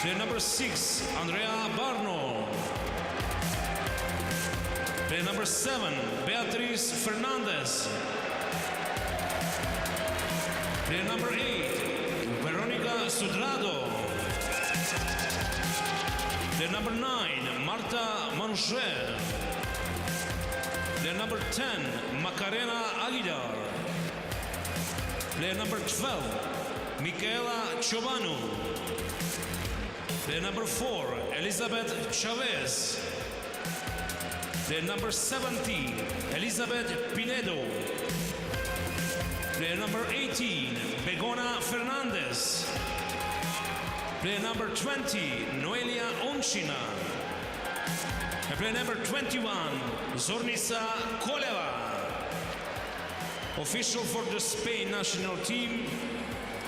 Player number 6, Andrea Barno. Player number 7, Beatriz Fernandez. Player number 8, Veronica Sudrado. Player number 9, Marta Manucher. Player number 10, Macarena Aguilar. Player number 12, Michaela Ciobanu. Player number 4, Elizabeth Chavez. Player number 17, Elizabeth Pinedo. Player number 18, Begona Fernandez. Player number 20, Noelia Onchina. And player number 21, Zornisa Koleva. Official for the Spain national team,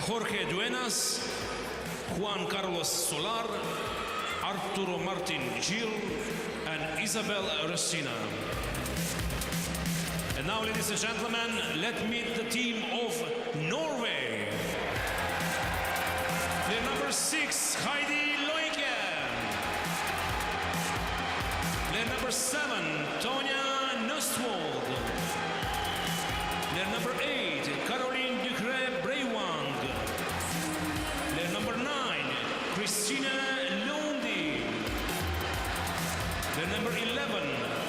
Jorge Duenas, Juan Carlos Solar, Arturo Martin Gil, and Isabel Resina. And now, ladies and gentlemen, let's meet the team of Norway. Player number 6, Heidi Loike. Player number 7, Tonya Nostwold. Player number 8, Caroline Ducre Brewang. Player number 9, Christina Lundi. Player number 11,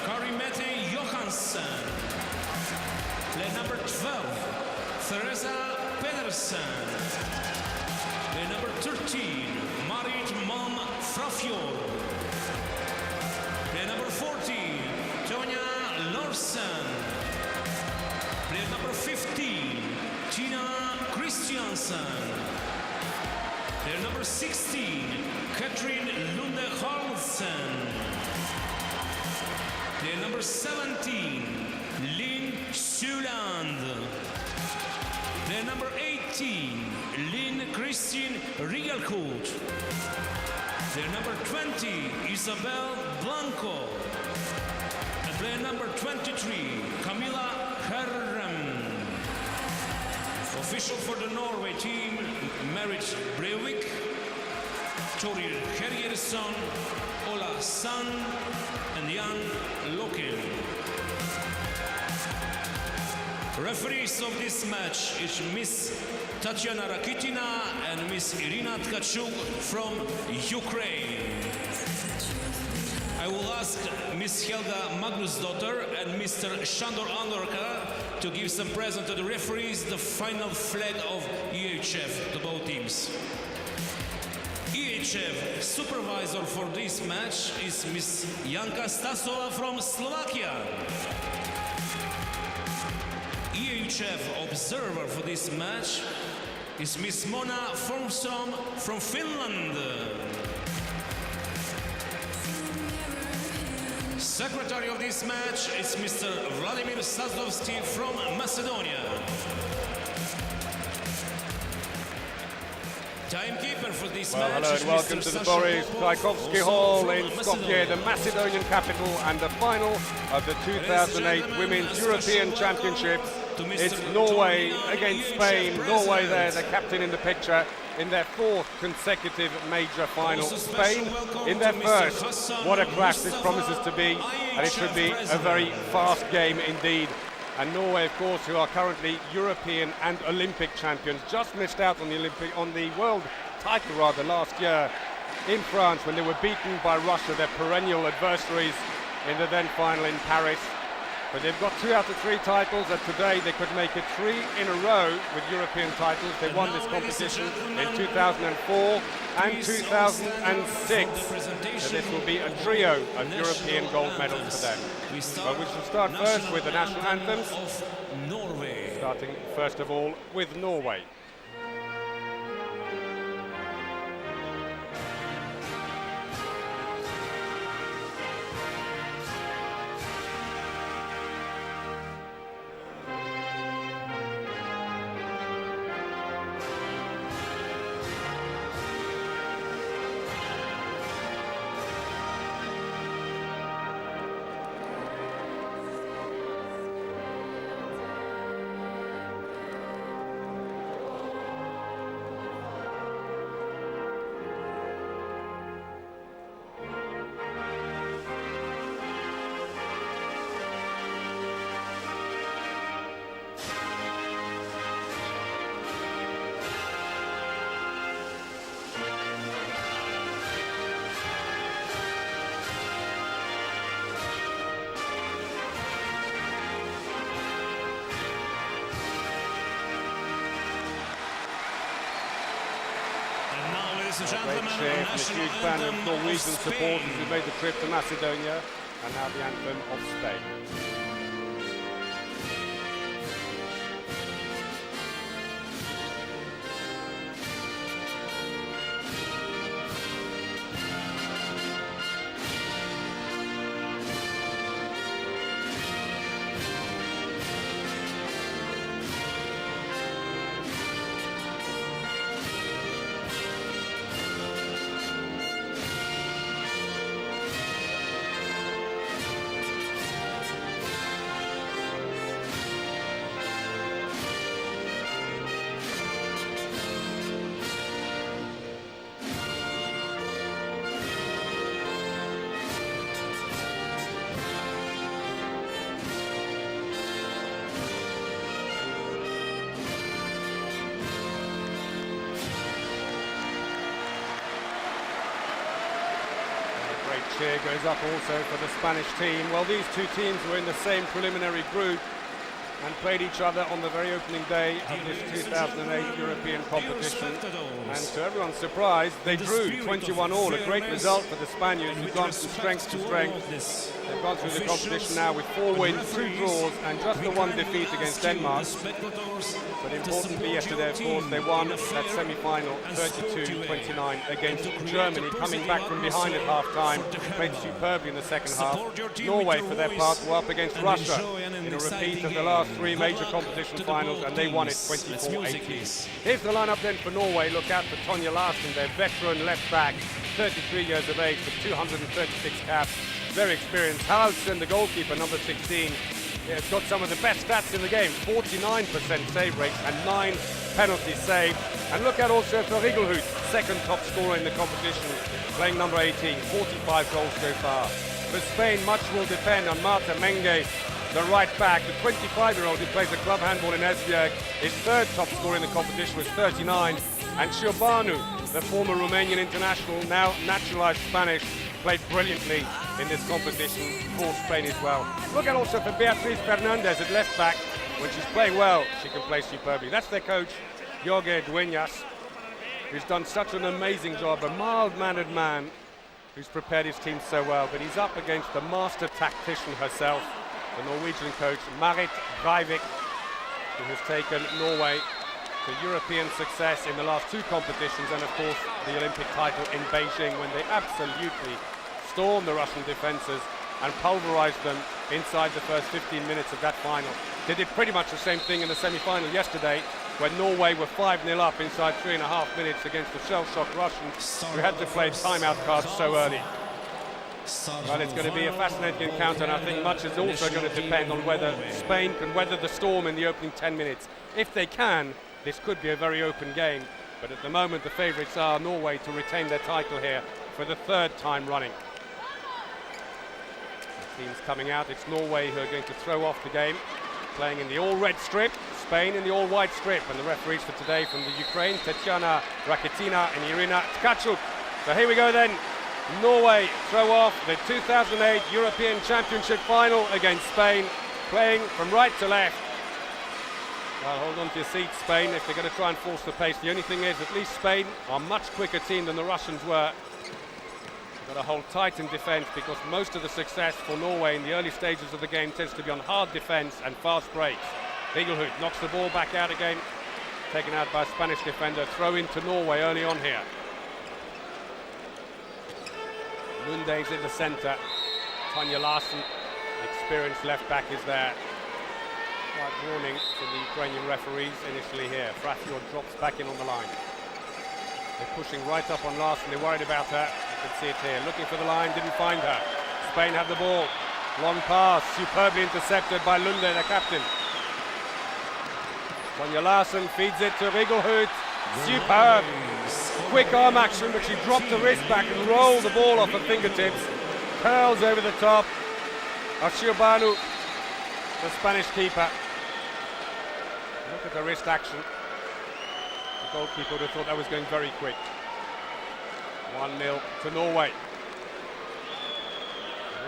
Karimete Johansen. Player number 12, Teresa Pedersen. Player number 13, Marit Malm Frafjord. Player number 14, Tonya Larsen. Player number 15, Tina Christiansen. Player number 16, Katrin Lunde Harlsen. Player number 17, Lynn Suland. Player number 18, Lynn Christine Riegelkoot. Player number 20, Isabel Blanco. And player number 23, Camilla Herrem. Official for the Norway team, Marit Breivik, Torir Hergersson, Ola Sand, and Jan Loken. Referees of this match is Miss Tatiana Rakitina and Miss Irina Tkachuk from Ukraine. I will ask Miss Helga Magnusdotter and Mr. Shandor Andorka to give some present to the referees, the final flag of EHF to both teams. EHF supervisor for this match is Miss Janka Stasova from Slovakia. EHF observer for this match is Miss Mona Formström from Finland. Secretary of this match is Mr. Vladimir Sazlovsky from Macedonia. Timekeeper for this match. Hello and welcome to the Boris Tchaikovsky Hall in Skopje, the Macedonian capital, and the final of the 2008 Women's European Championships. It's Norway against Spain. Norway there, the captain in the picture, in their 4th consecutive major final. Spain in their 1st. What a clash this promises to be, and it should be a very fast game indeed. And Norway, of course, who are currently European and Olympic champions, just missed out on the world title last year in France when they were beaten by Russia, their perennial adversaries, in the then final in Paris. But they've got 2 out of 3 titles, and today they could make it 3 in a row with European titles. They won this competition in 2004 and 2006. So this will be a trio of European gold medals for them. But we shall start first with the national anthems, starting first of all with Norway. Ladies and Great gentlemen, cheer from a national huge band of anthem Norwegian of supporters Spain. who made the trip to Macedonia, and now the anthem of Spain. Cheer goes up also for the Spanish team. Well, these two teams were in the same preliminary group and played each other on the very opening day of this 2008 European competition. And to everyone's surprise, they drew 21-all, a great result for the Spaniards who've gone from strength to strength. They've gone through the competition now with 4 wins, 2 draws and just the 1 defeat against Denmark. But importantly yesterday, of course, they won that semi-final 32-29 against Germany, coming back from behind at half-time, played superbly in the second half. Norway, for their part, were up against Russia in a repeat of the last 3 major competition finals, and they won it 24-18. Here's the lineup then for Norway. Look out for Tonje Larsen, their veteran left-back, 33 years of age with 236 caps, very experienced. Haraldsen, the goalkeeper, number 16, has got some of the best stats in the game, 49% save rate and 9 penalties saved. And look out also for Rigelhut, second top scorer in the competition, playing number 18, 45 goals so far. For Spain, much will depend on Marta Menge, the right back, the 25-year-old who plays the club handball in Esbjerg. His third top scorer in the competition was 39. And Ciobanu, the former Romanian international, now naturalized Spanish, played brilliantly in this competition for Spain as well. Look out also for Beatriz Fernandez at left back. When she's playing well, she can play superbly. That's their coach, Jorge Dueñas, who's done such an amazing job, a mild-mannered man who's prepared his team so well, but he's up against the master tactician herself, the Norwegian coach, Marit Breivik, who has taken Norway to European success in the last 2 competitions, and of course the Olympic title in Beijing, when they absolutely stormed the Russian defences and pulverised them inside the first 15 minutes of that final. They did pretty much the same thing in the semi-final yesterday, when Norway were 5-0 up inside 3.5 minutes against the shell-shocked Russians, who had to play timeout cards so early. Well, it's going to be a fascinating encounter, and I think much is also going to depend on whether Spain can weather the storm in the opening 10 minutes. If they can, this could be a very open game, but at the moment the favourites are Norway to retain their title here for the 3rd time running. The teams coming out, it's Norway who are going to throw off the game, playing in the all-red strip, Spain in the all-white strip, and the referees for today from the Ukraine, Tetiana Rakitina and Irina Tkachuk. So here we go then. Norway throw off the 2008 European Championship final against Spain, playing from right to left. Well, hold on to your seats, Spain, if they're going to try and force the pace. The only thing is, at least Spain are a much quicker team than the Russians were. They've got to hold tight in defence, because most of the success for Norway in the early stages of the game tends to be on hard defence and fast breaks. Rigelhut knocks the ball back out again, taken out by a Spanish defender. Throw into Norway early on here. Lunde's in the centre. Tonje Larsen, experienced left back, is there. Slight warning from the Ukrainian referees initially here. Frafjord drops back in on the line. They're pushing right up on Larsen. They're worried about her. You can see it here. Looking for the line, didn't find her. Spain have the ball. Long pass, superbly intercepted by Lunde, the captain. Tonje Larsen feeds it to Rigelhut. Superb. Quick arm action, but she dropped the wrist back and rolled the ball off her fingertips. Curls over the top of Ciobanu, the Spanish keeper. Look at the wrist action. The goalkeeper would have thought that was going very quick. 1-0 to Norway.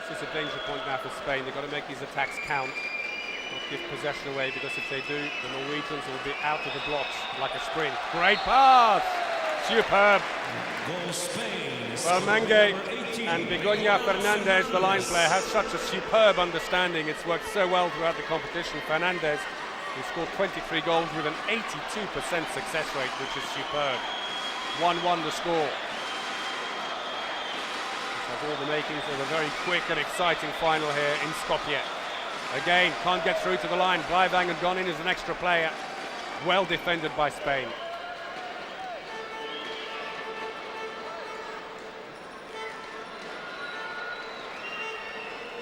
This is a danger point now for Spain. They've got to make these attacks count. Not give possession away, because if they do, the Norwegians will be out of the blocks like a sprint. Great pass! Superb. Goal Spain. Well, Mange Number 18. and Begoña Fernandez, the line player, have such a superb understanding. It's worked so well throughout the competition. Fernandez, who scored 23 goals with an 82% success rate, which is superb. 1-1 the score. This has all the makings of a very quick and exciting final here in Skopje. Again, can't get through to the line. Blijvang had gone in as an extra player. Well defended by Spain.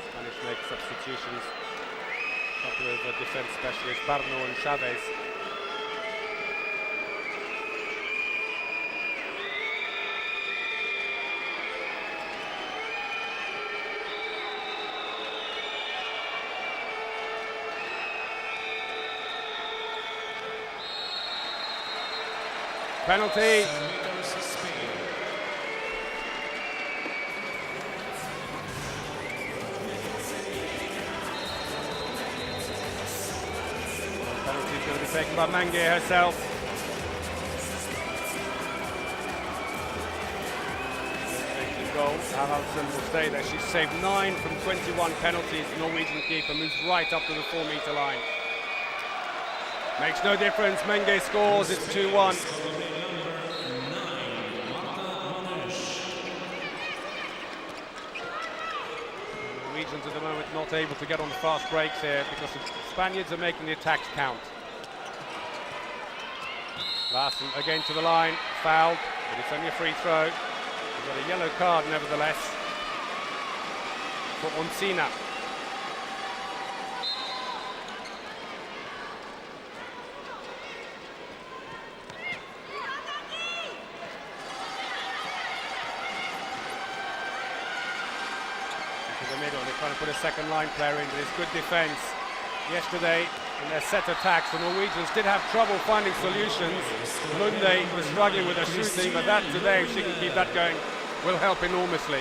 Spanish make substitutions. A couple of defense specialists, Barno and Chavez. Penalty. Penalty is going to be taken by Mange herself. Goal. Haraldsen will stay there. She's saved 9 from 21 penalties. The Norwegian keeper moves right up to the 4-meter line. Makes no difference. Mange scores. It's 2-1. Norwegians at the moment not able to get on the fast breaks here because the Spaniards are making the attacks count. Larsen again to the line, fouled, but it's only a free throw. We've got a yellow card nevertheless for Onsina. Into the middle, they're trying to put a second line player in, but it's good defence. Yesterday, in their set attacks, the Norwegians did have trouble finding solutions. Lunde was struggling with her shooting, but that today, if she can keep that going, will help enormously.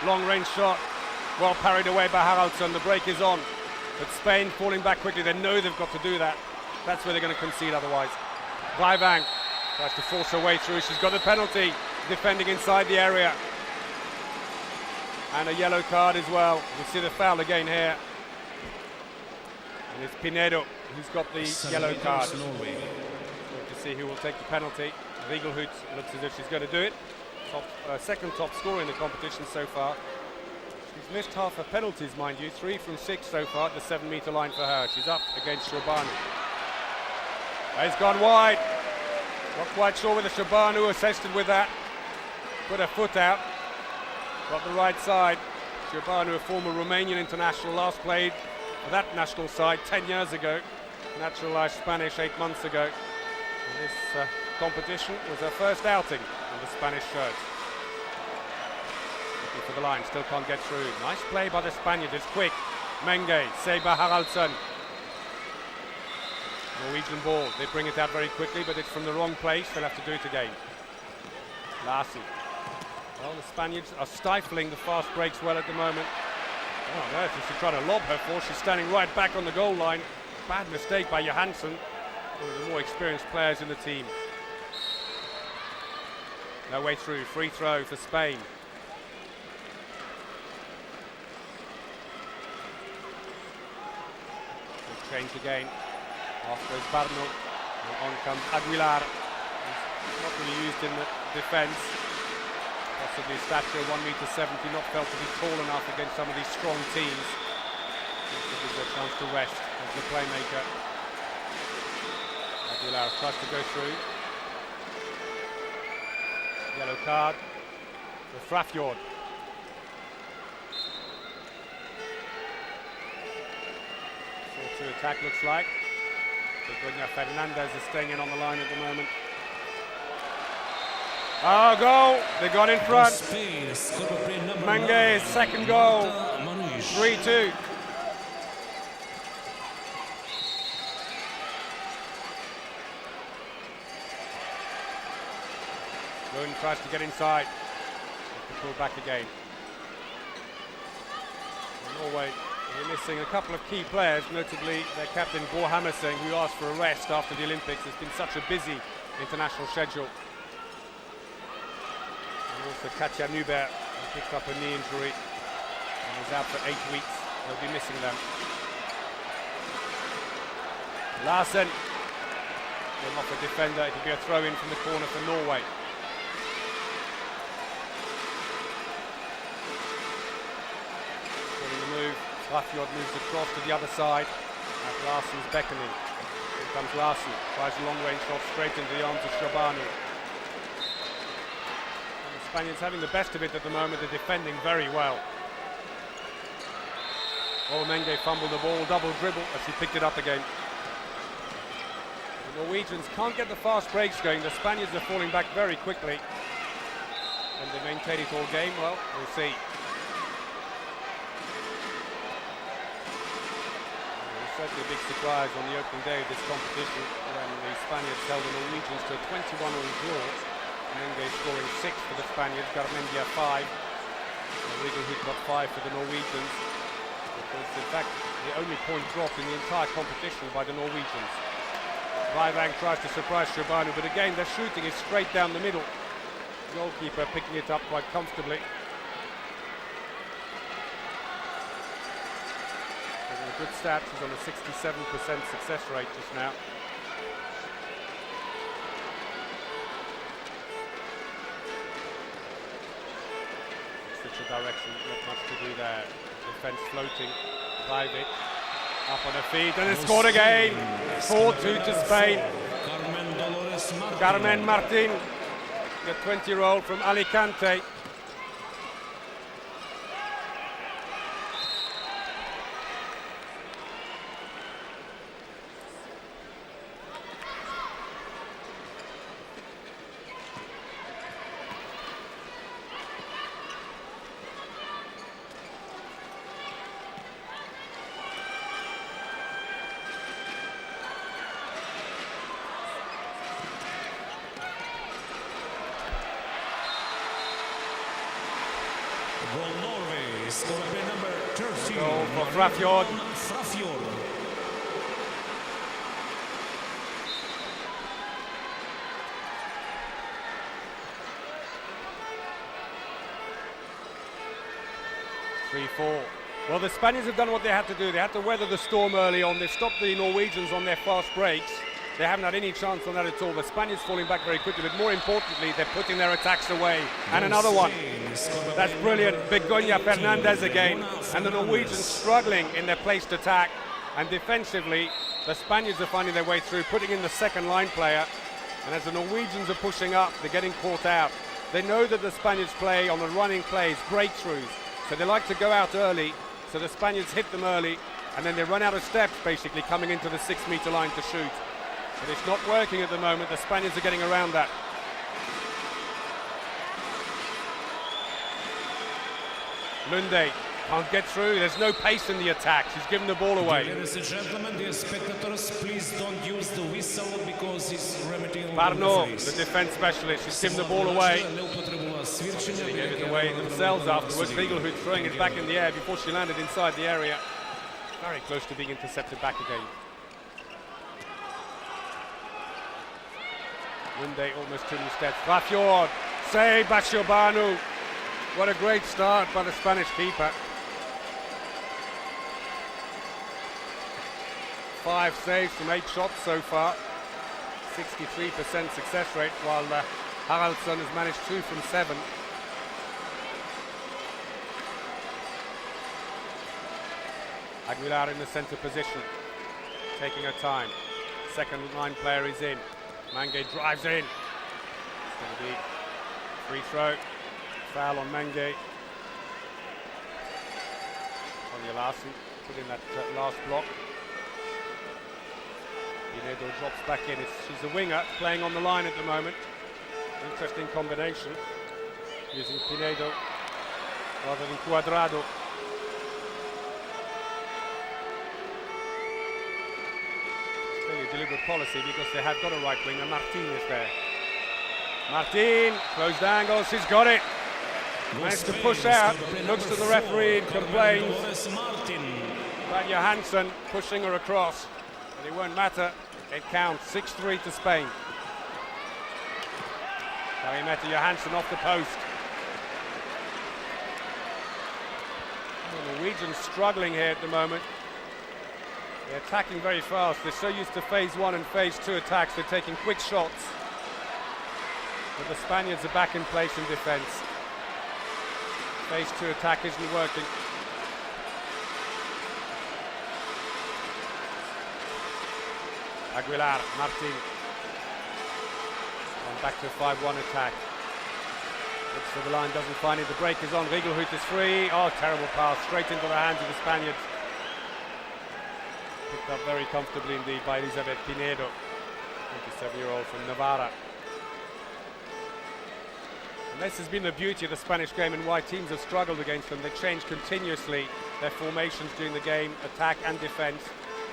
Long-range shot, well parried away by Haraldsen. The break is on, but Spain falling back quickly. They know they've got to do that. That's where they're going to concede otherwise. Blijvang tries to force her way through. She's got a penalty, defending inside the area. And a yellow card as well. We see the foul again here. And it's Pinedo who's got the yellow card. Going to see who will take the penalty. Rigelhut looks as if she's going to do it. Second top scorer in the competition so far. She's missed half her penalties, mind you. 3 from 6 so far at the 7-meter line for her. She's up against Shobanu. It's gone wide. Not quite sure whether Shobanu assisted with that. Put her foot out. Got the right side. Shobanu, a former Romanian international, last played for that national side 10 years ago. Naturalized Spanish 8 months ago. And this competition was her first outing in the Spanish shirt. Looking for the line, still can't get through. Nice play by the Spaniards, it's quick. Mange, saved by Haraldsen. Norwegian ball, they bring it out very quickly, but it's from the wrong place. They'll have to do it again. Larsen. Well, the Spaniards are stifling the fast breaks well at the moment. Oh, on earth is she trying to lob her for? She's standing right back on the goal line. Bad mistake by Johansson, one of the more experienced players in the team. No way through, free throw for Spain. Change again. Off goes Barno. And on comes Aguilar. He's not really used in the defence. Possibly stature 1m70, not felt to be tall enough against some of these strong teams. Gives her a chance to rest as the playmaker. Aguilar tries to go through. Yellow card for Frafjord. 4-2 attack looks like. Begoña Fernandez is staying in on the line at the moment. Oh, goal! They got in front. Mange's second goal. 3-2. Lund tries to get inside. To pull back again. Norway are missing a couple of key players, notably their captain Bo Hammerseng, who asked for a rest after the Olympics. It's been such a busy international schedule. And also Katja Nyberg, who picked up a knee injury and is out for 8 weeks. They'll be missing them. Larsen, they're off a defender. It'll be a throw-in from the corner for Norway. Rafjord moves across to the other side as Larsen's beckoning. Here comes Larsen, tries a long-range shot straight into the arms of Shobanu. The Spaniards having the best of it at the moment, they're defending very well. Oh, Menge fumbled the ball, double dribble as he picked it up again. The Norwegians can't get the fast breaks going, the Spaniards are falling back very quickly. And they maintain it all game, well, we'll see. Certainly a big surprise on the opening day of this competition when the Spaniards held the Norwegians to a 21-all draw. Menge scoring 6 for the Spaniards, Garmendia 5. Rigelhout got 5 for the Norwegians. It was in fact the only point dropped in the entire competition by the Norwegians. Vaivang tries to surprise Shobanu, but again their shooting is straight down the middle. Goalkeeper picking it up quite comfortably. Good stats, he's on a 67% success rate just now. Switch of direction, not much to do there. Defense floating, Vajvic up on her feet and has scored again. 4-2 to Spain. Carmen Martin, the 20-year-old from Alicante. Goal for Frafjord. 3-4. Well, the Spaniards have done what they had to do. They had to weather the storm early on. They stopped the Norwegians on their fast breaks. They haven't had any chance on that at all. The Spaniards falling back very quickly, but more importantly, they're putting their attacks away. And another one. That's brilliant. Begoña Fernandez again. And the Norwegians struggling in their placed attack. And defensively, the Spaniards are finding their way through, putting in the second line player. And as the Norwegians are pushing up, they're getting caught out. They know that the Spaniards play on the running plays, breakthroughs. So they like to go out early. So the Spaniards hit them early. And then they run out of steps, basically, coming into the 6-meter line to shoot. But it's not working at the moment. The Spaniards are getting around that. Lunde can't get through. There's no pace in the attack. She's given the ball away. Ladies and gentlemen, dear spectators, please don't use the whistle because it's remedying. Parno, the defense specialist, she's given the ball away. They gave it away themselves afterwards. Rigelhout throwing it back in the air before she landed inside the area. Very close to being intercepted back again. Lunde almost 2 steps. Frafjord, save by Shobanu. What a great start by the Spanish keeper. 5 saves from 8 shots so far. 63% success rate, while Haraldsson has managed 2 from 7. Aguilar in the centre position, taking her time. Second line player is in. Mange drives in. It's going to be free throw. Foul on Mange. Sonja Larsen put in that last block. Pinedo drops back in. She's a winger playing on the line at the moment. Interesting combination. Using Pinedo rather than Cuadrado. Deliberate policy because they have got a right winger, Martinez there. Martin, closed angle, she's got it. Managed to push out, looks to the referee and complains about Johansson pushing her across. But it won't matter, it counts, 6-3 to Spain. Meta Johansson off the post. The Norwegians struggling here at the moment. They're attacking very fast. They're so used to phase 1 and phase 2 attacks, they're taking quick shots. But the Spaniards are back in place in defence. Phase 2 attack isn't working. Aguilar, Martin. And back to a 5-1 attack. Looks for the line, doesn't find it. The break is on. Rigelhut is free. Oh, terrible pass. Straight into the hands of the Spaniards. Picked up very comfortably indeed by Elizabeth Pinedo, 27-year-old from Navarra. And this has been the beauty of the Spanish game and why teams have struggled against them. They change continuously their formations during the game, attack and defence.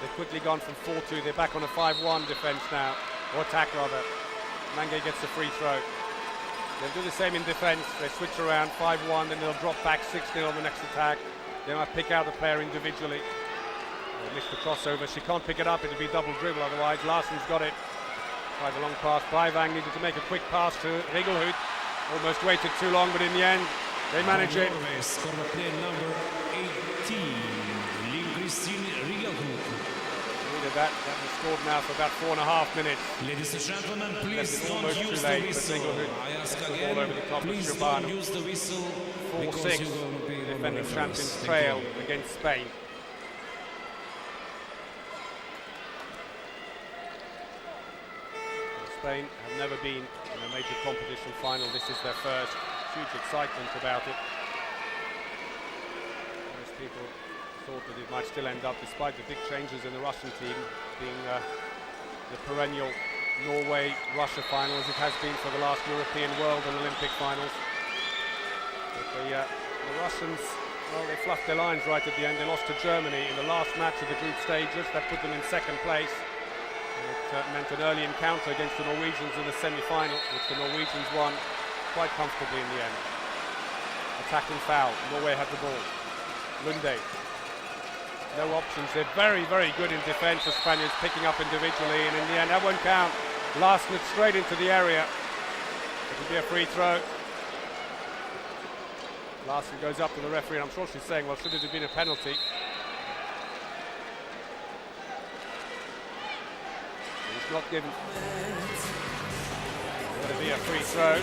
They've quickly gone from 4-2. They're back on a 5-1 defence now, or attack rather. Mange gets a free throw. They'll do the same in defence. They switch around 5-1, then they'll drop back 6-0 on the next attack. They might pick out the player individually. They missed the crossover. She can't pick it up. It'll be double dribble otherwise. Larsson's got it. Tries a long pass. Bivang needed to make a quick pass to Rigelhut. Almost waited too long, but in the end, they manage it. Number 18, That was scored now for about 4.5 minutes. Ladies and gentlemen, please don't almost use too the late, whistle. I ask again, please don't use the whistle. 4-6, defending champions trail against Spain. Spain have never been in a major competition final. This is their first. Huge excitement about it. Most people thought that it might still end up, despite the big changes in the Russian team, being the perennial Norway-Russia final, as it has been for the last European, World and Olympic finals. But the Russians, well, they fluffed their lines right at the end. They lost to Germany in the last match of the group stages. That put them in second place. And it meant an early encounter against the Norwegians in the semi-final, which the Norwegians won quite comfortably in the end. Attack and foul. Norway had the ball. Lunde. No options. They're very, very good in defence. The Spaniards picking up individually, and in the end, that won't count. Larson straight into the area. It will be a free throw. Larson goes up to the referee, and I'm sure she's saying, well, should it have been a penalty? It's not given. It's going to be a free throw.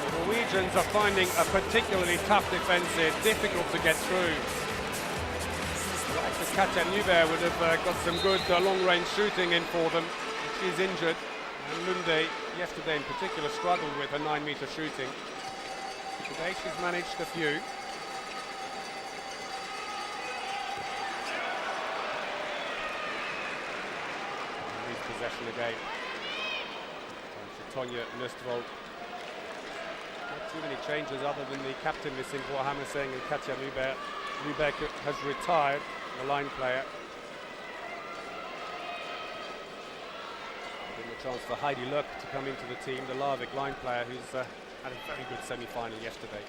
The Norwegians are finding a particularly tough defence here, difficult to get through. Katja Nyberg would have got some good long-range shooting in for them. She's injured. And Lunde, yesterday in particular, struggled with her 9-meter shooting. Today she's managed a few. Leaves possession again. Tonya Nustvold. Not too many changes other than the captain missing, Bo Hammerseng, and Katja Nyberg. Nyberg has retired. The line player. Given a chance for Heidi Luck to come into the team, the Larvik line player who's had a very good semi-final yesterday.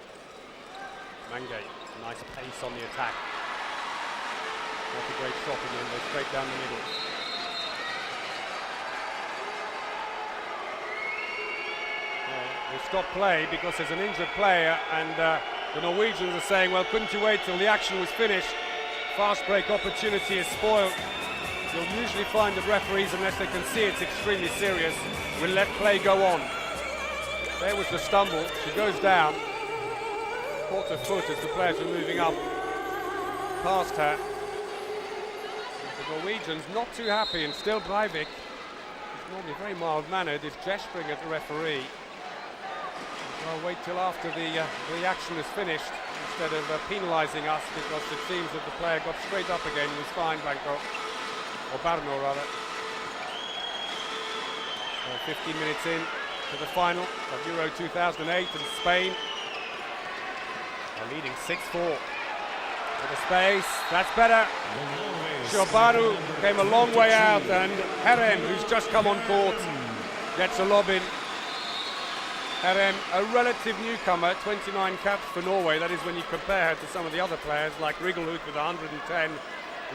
Mange, nice pace on the attack. Not a great shot in the end, straight down the middle. They stop play because there's an injured player, and the Norwegians are saying, well, couldn't you wait till the action was finished? Fast break opportunity is spoiled. You'll usually find that referees, unless they can see it's extremely serious, will let play go on. There was the stumble. She goes down. Caught her foot as the players were moving up past her. The Norwegians not too happy, and still Breivik, who's normally very mild-mannered, is gesturing at the referee. Well, wait till after the action is finished, instead of penalising us, because it seems that the player got straight up again and was fine, Bangkok, or Barno rather. So 15 minutes in to the final of Euro 2008, and Spain are leading 6-4. To the space, that's better. Shobaru came a long way out, and Heren, who's just come on court, gets a lob in. Herem, a relative newcomer, 29 caps for Norway. That is when you compare her to some of the other players like Rigelhut with 110,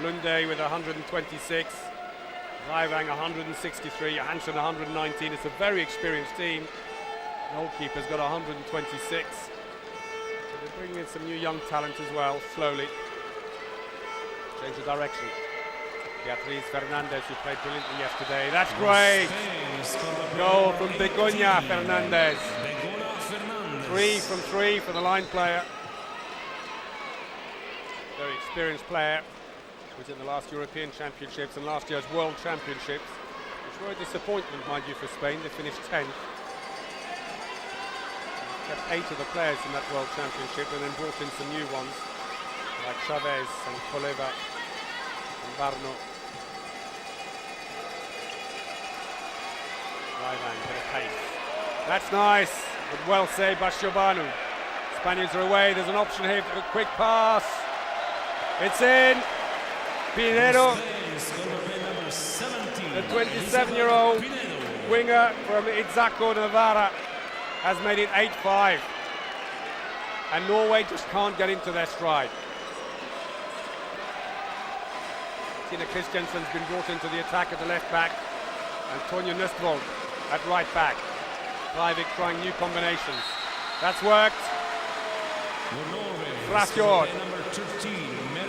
Lunde with 126, Raivang 163, Johansson 119. It's a very experienced team. The goalkeeper's got 126. So they're bringing in some new young talent as well, slowly. Change the direction. Beatriz Fernandez, who played brilliantly yesterday. That's great! Goal from Begoña Fernandez. 3 from 3 for the line player. Very experienced player. Was in the last European Championships and last year's World Championships, which were a disappointment, mind you, for Spain. They finished 10th. Kept 8 of the players in that World Championship and then brought in some new ones, like Chavez and Koleva and Barno. Raivang, bit of pace. That's nice, but well saved by Shobanu. Spaniards are away, there's an option here for a quick pass. It's in. Pinero, the 27-year-old winger from Itzaco, Navarra, has made it 8-5. And Norway just can't get into their stride. Tina Christiansen's been brought into the attack at the left back. And Tonje Nøstvold at right back. Breivik trying new combinations. That's worked. Frafjord,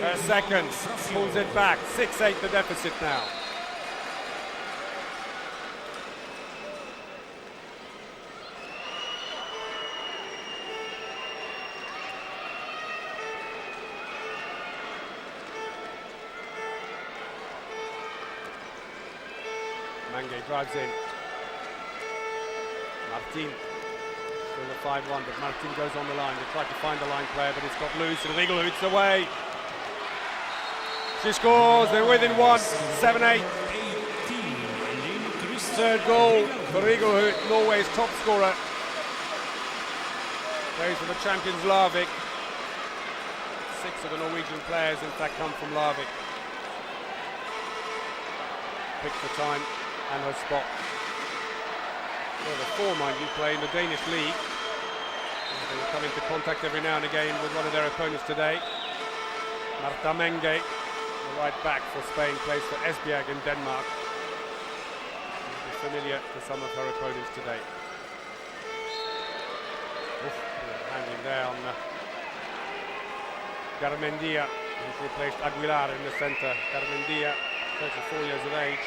a second, pulls it back. 6-8 the deficit now. Mange drives in. Martin. Still a 5-1, but Martin goes on the line. They tried to find the line player, but it's got loose, and Rigelhut's away. She scores, they're within 1, 7-8. Third goal for Rigelhut, Norway's top scorer. Plays for the champions Larvik. 6 of the Norwegian players, in fact, come from Larvik. Picks the time and her spot. Well, the 4, mind you, play in the Danish league. They will come into contact every now and again with one of their opponents today. Marta Menge, the right back for Spain, plays for Esbjerg in Denmark. Will be familiar to some of her opponents today. Handling there on Garmendia, who's replaced Aguilar in the centre. Garmendia, 34 years of age.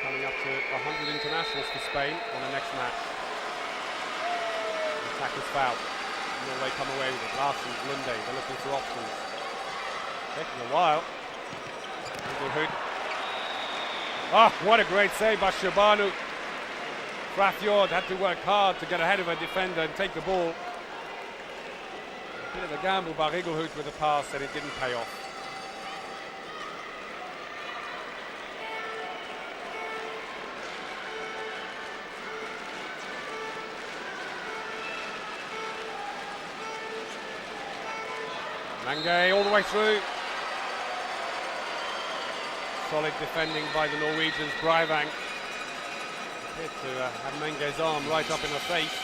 Coming up to 100 internationals for Spain on the next match. The attack is fouled. Norway come away with it. Larsen, Lunde, they're looking for options. Taking a while. Oh, what a great save by Shobanu. Frafjord had to work hard to get ahead of her defender and take the ball. A bit of a gamble by Rigelhut with the pass, and it didn't pay off. Mange all the way through. Solid defending by the Norwegians. Breivang appeared to have Menge's arm right up in her face.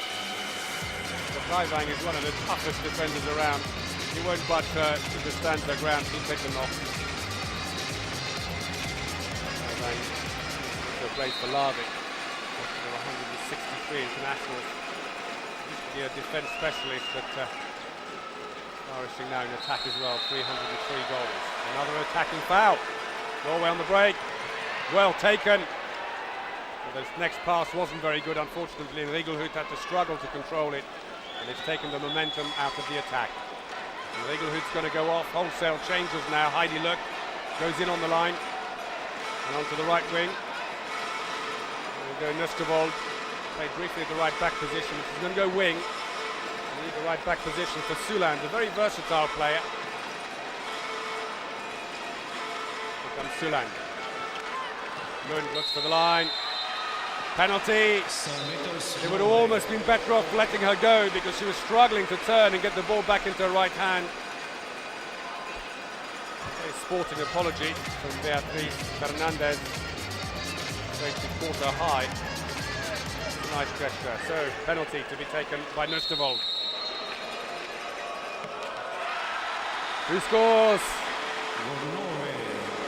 But Breivang is one of the toughest defenders around. He won't budge her, she just stands her ground, she'll take them off. Breivang also plays for Larvik. 163 internationals. Used to be a defence specialist, but flourishing now in attack as well, 303 goals. Another attacking foul. Norway on the break. Well taken. But this next pass wasn't very good, unfortunately, and Rigelhut had to struggle to control it. And it's taken the momentum out of the attack. And Rigelhut's going to go off. Wholesale changes now. Heidi Luck goes in on the line. And onto the right wing. There we go, Nøstvold. Played briefly at the right back position. She's going to go wing. Need the right back position for Suland, a very versatile player. Here comes Suland. Lund looks for the line. Penalty. It would have almost been better off letting her go because she was struggling to turn and get the ball back into her right hand. A sporting apology from Beatriz Fernandez. Going to quarter high. nice gesture. So, penalty to be taken by Nustevold. Who scores?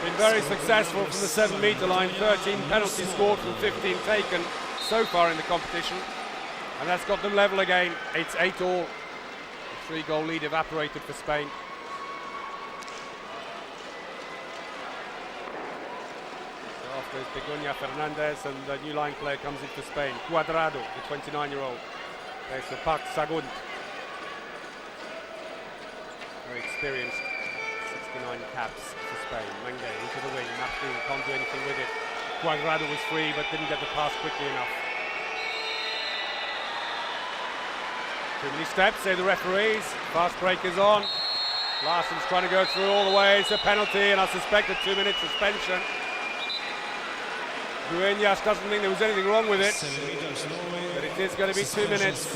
Been very successful from the 7-metre line. 13 penalties scored from 15 taken so far in the competition. And that's got them level again. It's 8-all. The 3-goal lead evaporated for Spain. So after Begoña Fernandez, and the new line player comes in for Spain. Cuadrado, the 29-year-old. There's the Park Sagunt. Very experienced. 69 caps for Spain. Menge into the wing. Martin can't do anything with it. Cuadrado was free but didn't get the pass quickly enough. Too many steps, say the referees. Fast break is on. Larsson's trying to go through all the way. It's a penalty, and I suspect a 2-minute suspension. Dueñas doesn't think there was anything wrong with it, but it is going to be 2 minutes.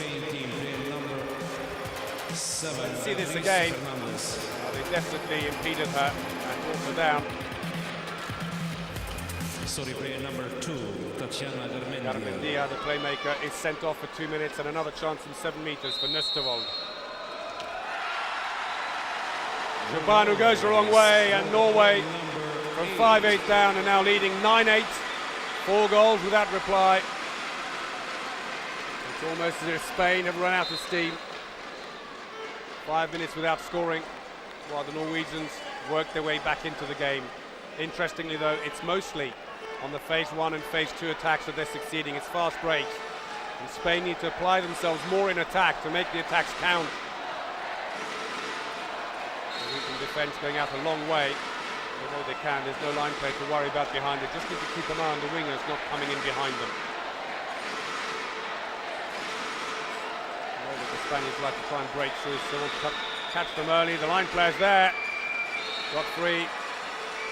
Let's see this again. They definitely impeded her and brought her down. Sorry, player number 2, Tatiana Garmendia, the playmaker, is sent off for 2 minutes, and another chance from 7 metres for Nustevold. Jobanu goes the wrong way, and Norway from 5-8 down and now leading 9-8. 4 goals without reply. It's almost as if Spain have run out of steam. 5 minutes without scoring, while the Norwegians work their way back into the game. Interestingly though, it's mostly on the phase 1 and phase 2 attacks that they're succeeding. It's fast breaks, and Spain need to apply themselves more in attack to make the attacks count. Norwegian defence going out a long way. They know they can. There's no line play to worry about behind it. Just need to keep an eye on the wingers not coming in behind them. I know that the Spaniards like to try and break through, so we'll catch them early. The line player's there. Got free.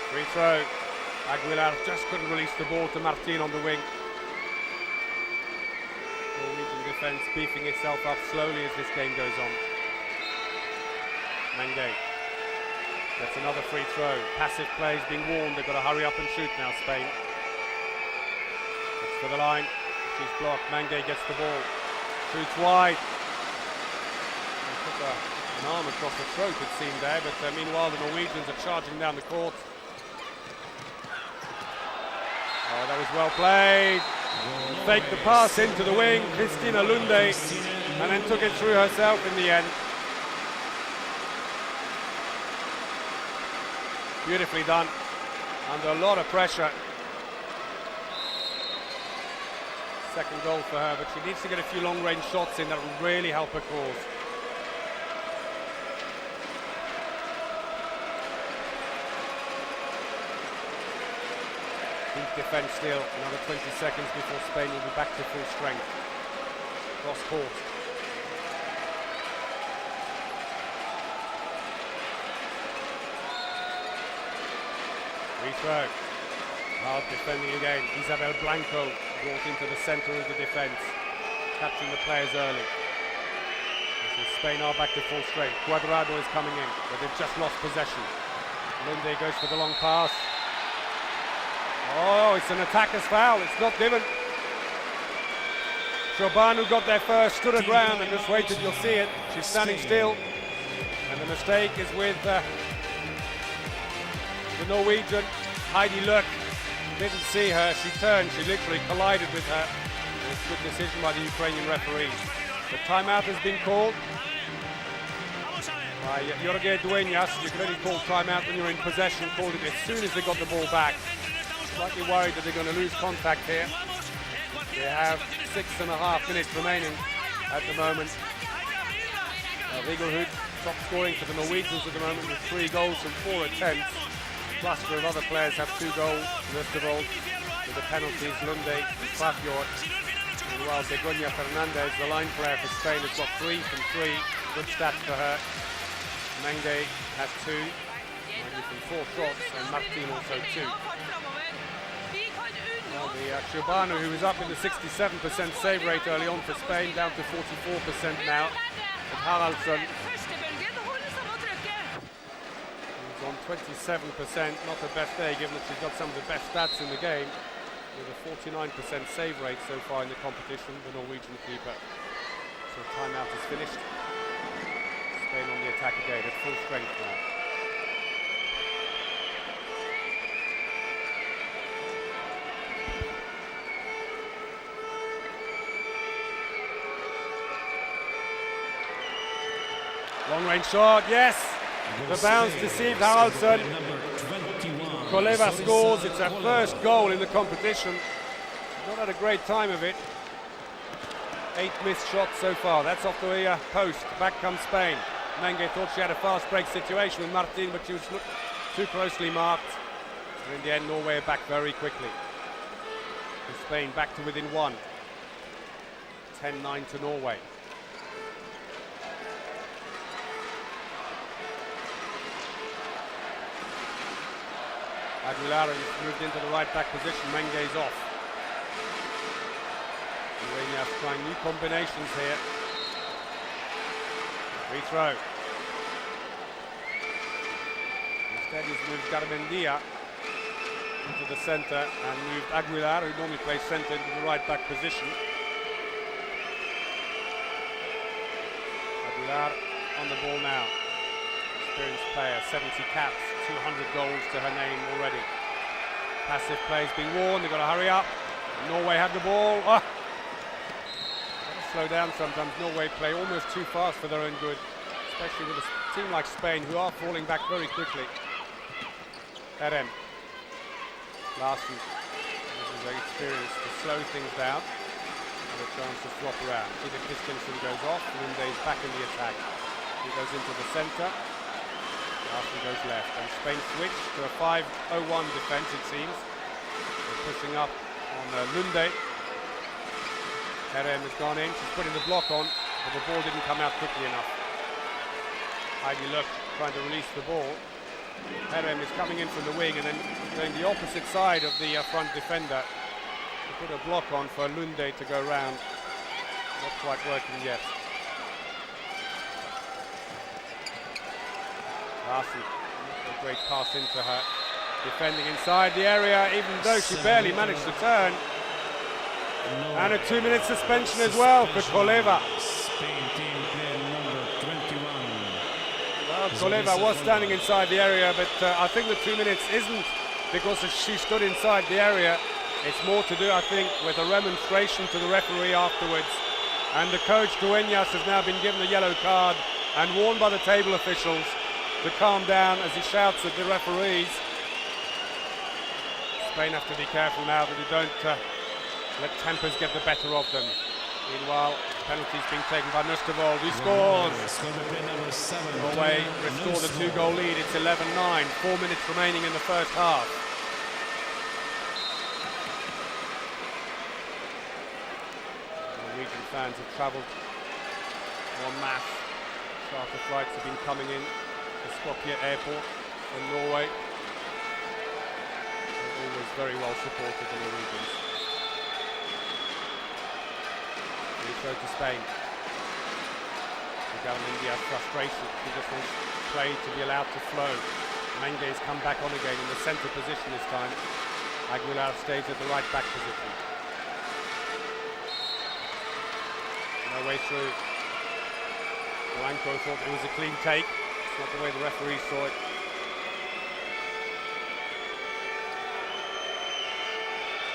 Free throw. Aguilar just couldn't release the ball to Martin on the wing. Norwegian defence beefing itself up slowly as this game goes on. Menge. That's another free throw. Passive play is being warned. They've got to hurry up and shoot now, Spain. It's for the line. She's blocked. Menge gets the ball. Shoots wide. They took an arm across the throat, it seemed there, but meanwhile the Norwegians are charging down the court. Oh, that was well played. Faked the pass into the wing, Kristina Lunde, and then took it through herself in the end. Beautifully done, under a lot of pressure. Second goal for her, but she needs to get a few long-range shots in that will really help her cause. Deep defence still, another 20 seconds before Spain will be back to full strength. Cross court. Free throw. Hard defending again. Isabel Blanco brought into the centre of the defence, catching the players early. So Spain are back to full strength. Cuadrado is coming in, but they've just lost possession. Lunde goes for the long pass. Oh, it's an attacker's foul. It's not given. Jobanu got there first, stood her ground and just waited. You'll see it. She's standing still. And the mistake is with the Norwegian. Heidi Luck didn't see her. She turned. She literally collided with her. It's a good decision by the Ukrainian referees. The timeout has been called by Jorge Dueñas. You can only call timeout when you're in possession. Called it as soon as they got the ball back. Slightly worried that they're going to lose contact here. They have 6.5 minutes remaining at the moment. Rigelhut top scoring for the Norwegians at the moment with 3 goals from 4 attempts. Cluster of other players have 2 goals. Nustevold with the penalties, Lunde and Kvafjord. While Begoña Fernandez, the line player for Spain, has got 3 from 3. Good stats for her. Menge has 2. Menge from 4 shots, and Martin also 2. Well, the Jobanu, who was up in the 67% save rate early on for Spain, down to 44% now. And Haraldsson, who's on 27%, not her best day given that she's got some of the best stats in the game. with a 49% save rate so far in the competition, the Norwegian keeper. So timeout is finished. Spain on the attack again at full strength now. Long range shot, yes! The bounce deceived Haraldsson. Koleva scores, it's her first goal in the competition. She's not had a great time of it. 8 missed shots so far, that's off the post. Back comes Spain. Menge thought she had a fast break situation with Martin, but she was too closely marked. And in the end, Norway are back very quickly. And Spain back to within 1. 10-9 to Norway. Aguilar has moved into the right back position. Menge's off. Slovenia trying new combinations here. Free throw. Instead he's moved Garmendia into the centre and moved Aguilar, who normally plays centre, into the right back position. Aguilar on the ball now. Experienced player, 70 caps, 200 goals to her name already. Passive play's being worn, they've got to hurry up. Norway have the ball. Oh. Slow down sometimes. Norway play almost too fast for their own good, especially with a team like Spain, who are falling back very quickly. Erem. Larsen uses their experience to slow things down and a chance to swap around. See that Christensen goes off, Lunde's back in the attack. He goes into the centre. Larsen goes left, and Spain switch to a 5-0-1 defence, it seems. They're pushing up on Lunde. Erem has gone in, she's putting the block on, but the ball didn't come out quickly enough. Heidi Luck trying to release the ball. Erem is coming in from the wing and then going the opposite side of the front defender to put a block on for Lunde to go round. Not quite working yet. Larsen, a great pass into her. Defending inside the area, even though she barely managed to turn. And a 2-minute suspension as well for Koleva. Well, Koleva was standing inside the area, but I think the 2 minutes isn't because she stood inside the area. It's more to do, I think, with a remonstration to the referee afterwards. And the coach, Dueñas, has now been given a yellow card and warned by the table officials to calm down as he shouts at the referees. Spain have to be careful now that they don't let tempers get the better of them. Meanwhile, penalties being taken by Nustavol, who scores. Norway restore the 2-goal lead. It's 11-9, 4 minutes remaining in the first half. Norwegian fans have travelled en masse. Charter flights have been coming in to Skopje airport from Norway. They're always very well supported, the Norwegians. Throw to Spain. India's frustration. She just wants play to be allowed to flow. Menge's come back on again in the centre position this time. Aguilar stays at the right back position. No way through. Blanco thought it was a clean take. It's not the way the referee saw it.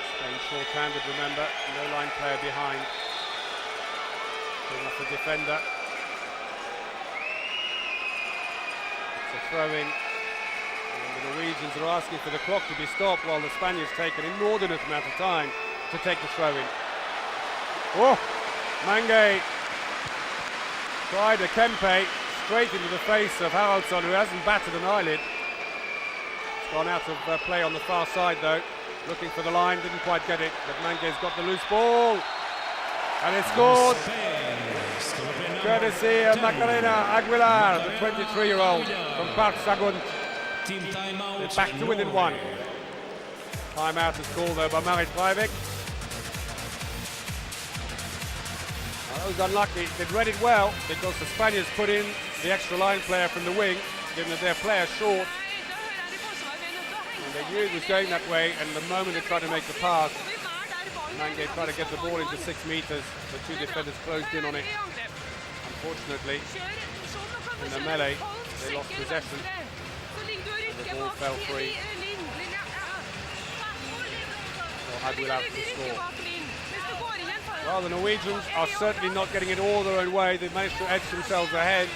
Spain short-handed, remember. No line player behind. Off the defender. It's a throw-in. And the Norwegians are asking for the clock to be stopped while the Spaniards take an inordinate amount of time to take the throw-in. Oh! Mange tried a Kempe straight into the face of Haraldsson, who hasn't batted an eyelid. It's gone out of play on the far side though. Looking for the line, didn't quite get it, but Mange's got the loose ball. And it's scored. Courtesy of Macarena Aguilar, the 23-year-old from Park Sagunt. They're back to within 1. Timeout is called though by Marit Breivik. That was unlucky. They'd read it well because the Spaniards put in the extra line player from the wing, given that their player short. And they knew it was going that way, and the moment they tried to make the pass, Mange tried to get the ball into 6 meters. The two defenders closed in on it. Unfortunately, in the melee, they lost possession. And the ball fell free. So Hag will out to score. Well, the Norwegians are certainly not getting it all their own way. They've managed to edge themselves ahead.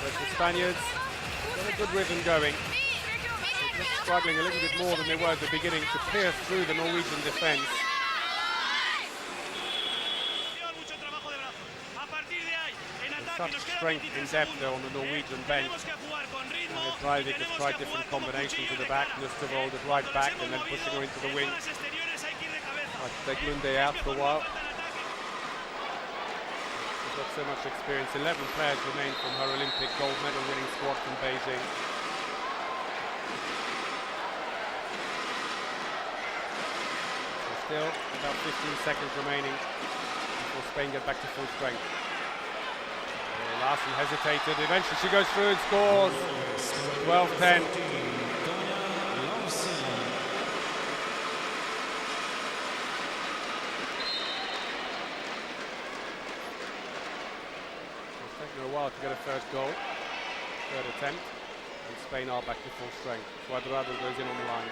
But the Spaniards got a good rhythm going. They're just struggling a little bit more than they were at the beginning to pierce through the Norwegian defence. Such strength in depth though on the Norwegian bench. And Breivik has tried different combinations in the back. Nustavald at right back and then pushing her into the wing. I'd take Lunde out for a while. She's got so much experience. 11 players remain from her Olympic gold medal winning squad from Beijing. So still about 15 seconds remaining before Spain get back to full strength. Larsen hesitated, eventually she goes through and scores. 12-10. It's taken a while to get a first goal. Third attempt. And Spain are back to full strength. Cuadrado goes in on the line.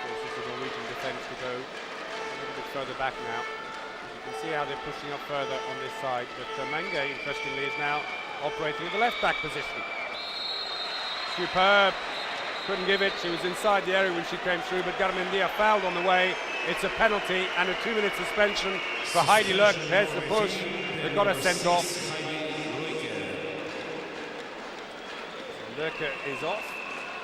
Forces the Norwegian defence to go a little bit further back now. You can see how they're pushing up further on this side, but Mange, interestingly, is now operating in the left-back position. Superb. Couldn't give it. She was inside the area when she came through, but Garmendia fouled on the way. It's a penalty and a 2-minute suspension for Heidi Løk. There's the push. They got her sent off. Løk is off.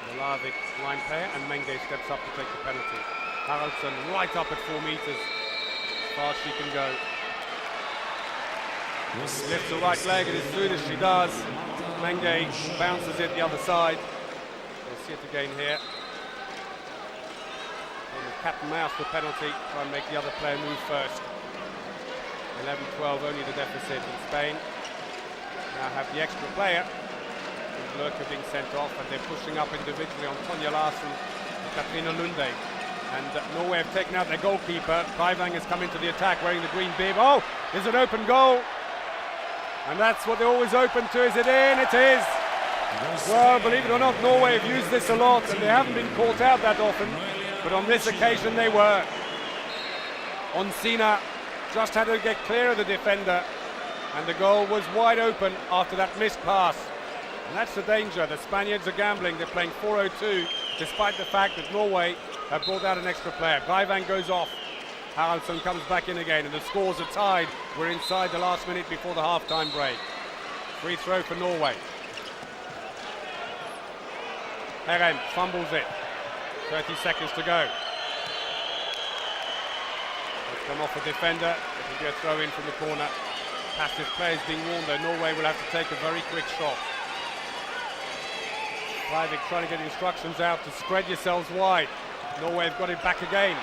The Larvik line player, and Mange steps up to take the penalty. Haraldsson right up at 4 meters. Far she can go. Lifts the right leg, and as soon as she does, Mange bounces it the other side. We'll see it again here. And the cat and mouse for penalty, try and make the other player move first. 11-12 only the deficit in Spain. Now have the extra player. Løk being sent off, and they're pushing up individually on Tonje Larsen and Katrine Lunde. And Norway have taken out their goalkeeper. Breivik has come into the attack wearing the green bib. Oh, there's an open goal. And that's what they're always open to. Is it in? It is. Well, believe it or not, Norway have used this a lot, and they haven't been caught out that often. But on this occasion, they were. Onsina just had to get clear of the defender. And the goal was wide open after that missed pass. And that's the danger. The Spaniards are gambling. They're playing 4-0-2, despite the fact that Norway have brought out an extra player. Breivik goes off. Haraldsson comes back in again, and the scores are tied. We're inside the last minute before the half-time break. Free throw for Norway. Herem fumbles it. 30 seconds to go. Let's come off a defender. It will be a throw in from the corner. Passive players being warned though. Norway will have to take a very quick shot. Breivik trying to get instructions out to spread yourselves wide. Norway have got it back again.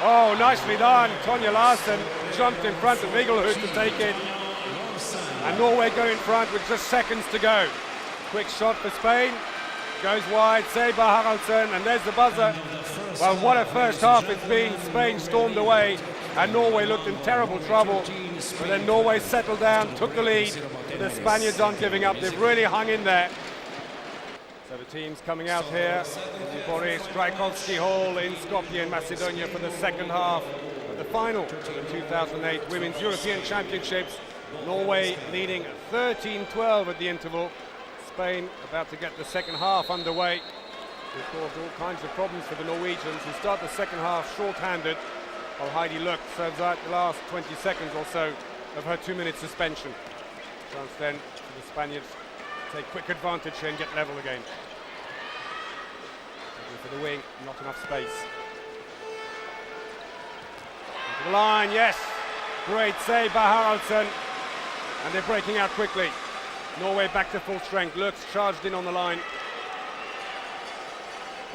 Oh, nicely done. Tonje Larsen jumped in front of Vigelhout to take it. And Norway go in front with just seconds to go. Quick shot for Spain. Goes wide, saved by Haraldsson, and there's the buzzer. Well, what a first half it's been. Spain stormed away, and Norway looked in terrible trouble. But then Norway settled down, took the lead. The Spaniards aren't giving up. They've really hung in there. So the team's coming out here in the Boris Trajkovski Hall in Skopje in Macedonia for the second half of the final of the 2008 Women's European Championships. Norway leading 13-12 at the interval. Spain about to get the second half underway. It's caused all kinds of problems for the Norwegians, who start the second half short-handed, while Heidi Løk serves out the last 20 seconds or so of her 2-minute suspension. Chance then for the Spaniards to take quick advantage here and get level again. Looking for the wing, not enough space. Into the line, yes! Great save by Haraldsson, and they're breaking out quickly. Norway back to full strength. Løk's charged in on the line.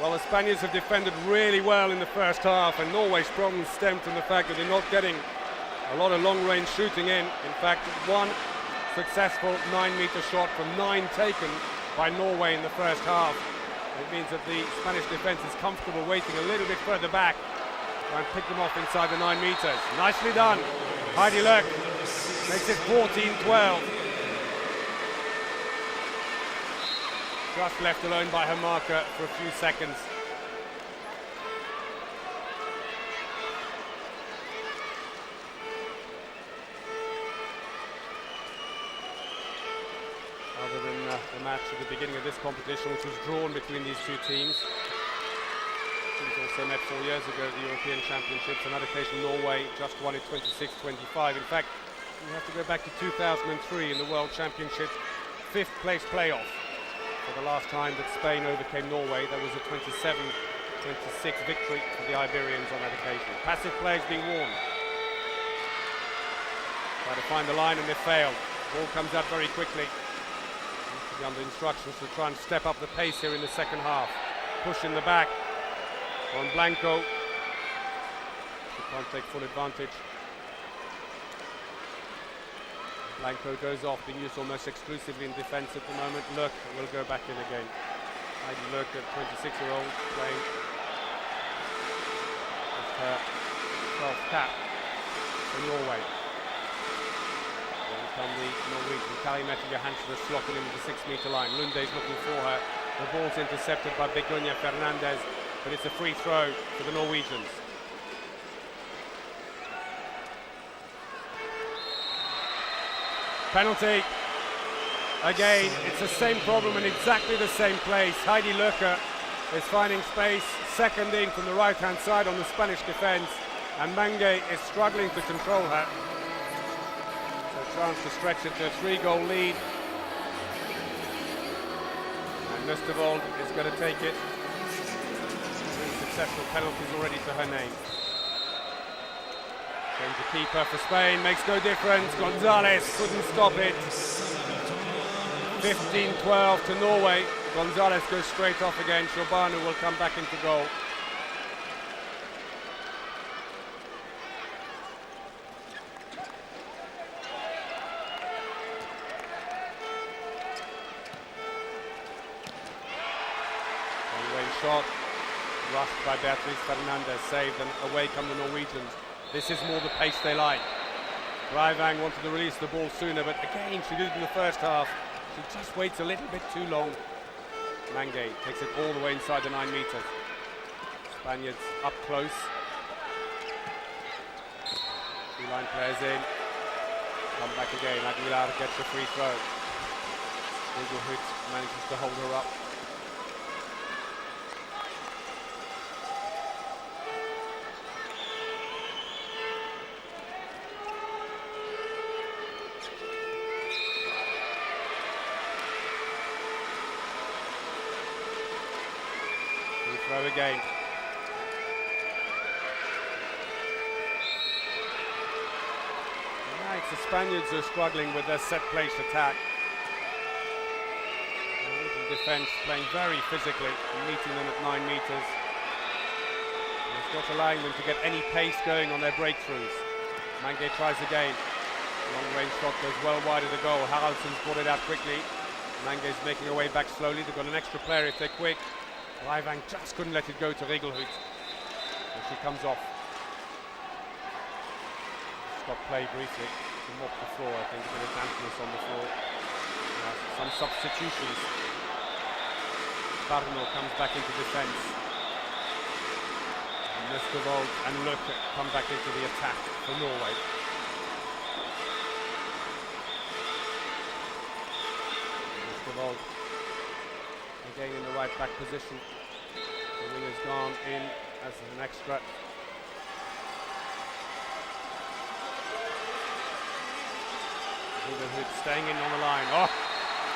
Well, the Spaniards have defended really well in the first half, and Norway's problems stem from the fact that they're not getting a lot of long-range shooting in. In fact, one successful 9-meter shot from 9 taken by Norway in the first half. It means that the Spanish defence is comfortable waiting a little bit further back and pick them off inside the 9 metres. Nicely done. Heidi Lurk makes it 14-12. Just left alone by her marker for a few seconds. Other than the match at the beginning of this competition, which was drawn between these two teams. Teams also met 4 years ago at the European Championships. On that occasion, Norway just won it 26-25. In fact, we have to go back to 2003 in the World Championships, 5th place playoff. For the last time that Spain overcame Norway, there was a 27-26 victory for the Iberians on that occasion. Passive plays being worn. Try to find the line and they failed. Ball comes out very quickly. Under instructions to try and step up the pace here in the second half. Push in the back on Blanco. She can't take full advantage. Blanco goes off, being used almost exclusively in defence at the moment. Lurk will go back in again. Heidi Lurk, a 26-year-old, playing just her 12th cap for Norway. Come the Norwegian. Kari-Mette Johansen is slotted into the 6-metre line. Lunde's looking for her. The ball's intercepted by Begoña Fernandez, but it's a free throw for the Norwegians. Penalty. Again, it's the same problem in exactly the same place. Heidi Lurker is finding space, seconding from the right-hand side on the Spanish defence, and Mange is struggling to control her. Chance to stretch it to a 3-goal lead. And Mustervold is going to take it. 3 successful penalties already to her name. Change the keeper for Spain, makes no difference. Gonzalez couldn't stop it. 15-12 to Norway. Gonzalez goes straight off again. Shobanu will come back into goal. Shot, rushed by Beatriz Fernandez, saved, and away come the Norwegians. This is more the pace they like. Breivang wanted to release the ball sooner, but again, she did it in the first half. She just waits a little bit too long. Mange takes it all the way inside the 9 metres. Spaniards up close. 2 line players in. Come back again. Aguilar gets the free throw. Rigelhut manages to hold her up. Throw again. Now it's the Spaniards who are struggling with their set place attack. The defence playing very physically and meeting them at 9 metres. It's not allowing them to get any pace going on their breakthroughs. Mange tries again. Long range shot goes well wide of the goal. Haraldson's brought it out quickly. Mange's making her way back slowly. They've got an extra player if they're quick. Breivang just couldn't let it go to Rigelhut. And she comes off. Stop play briefly to mop the floor. I think a bit of dampness on the floor. Some substitutions. Barno comes back into defence. Mustervold and Løkke come back into the attack for Norway. Mustervold again in the right back position. The wing has gone in as an extra. Rigelhut staying in on the line. Oh,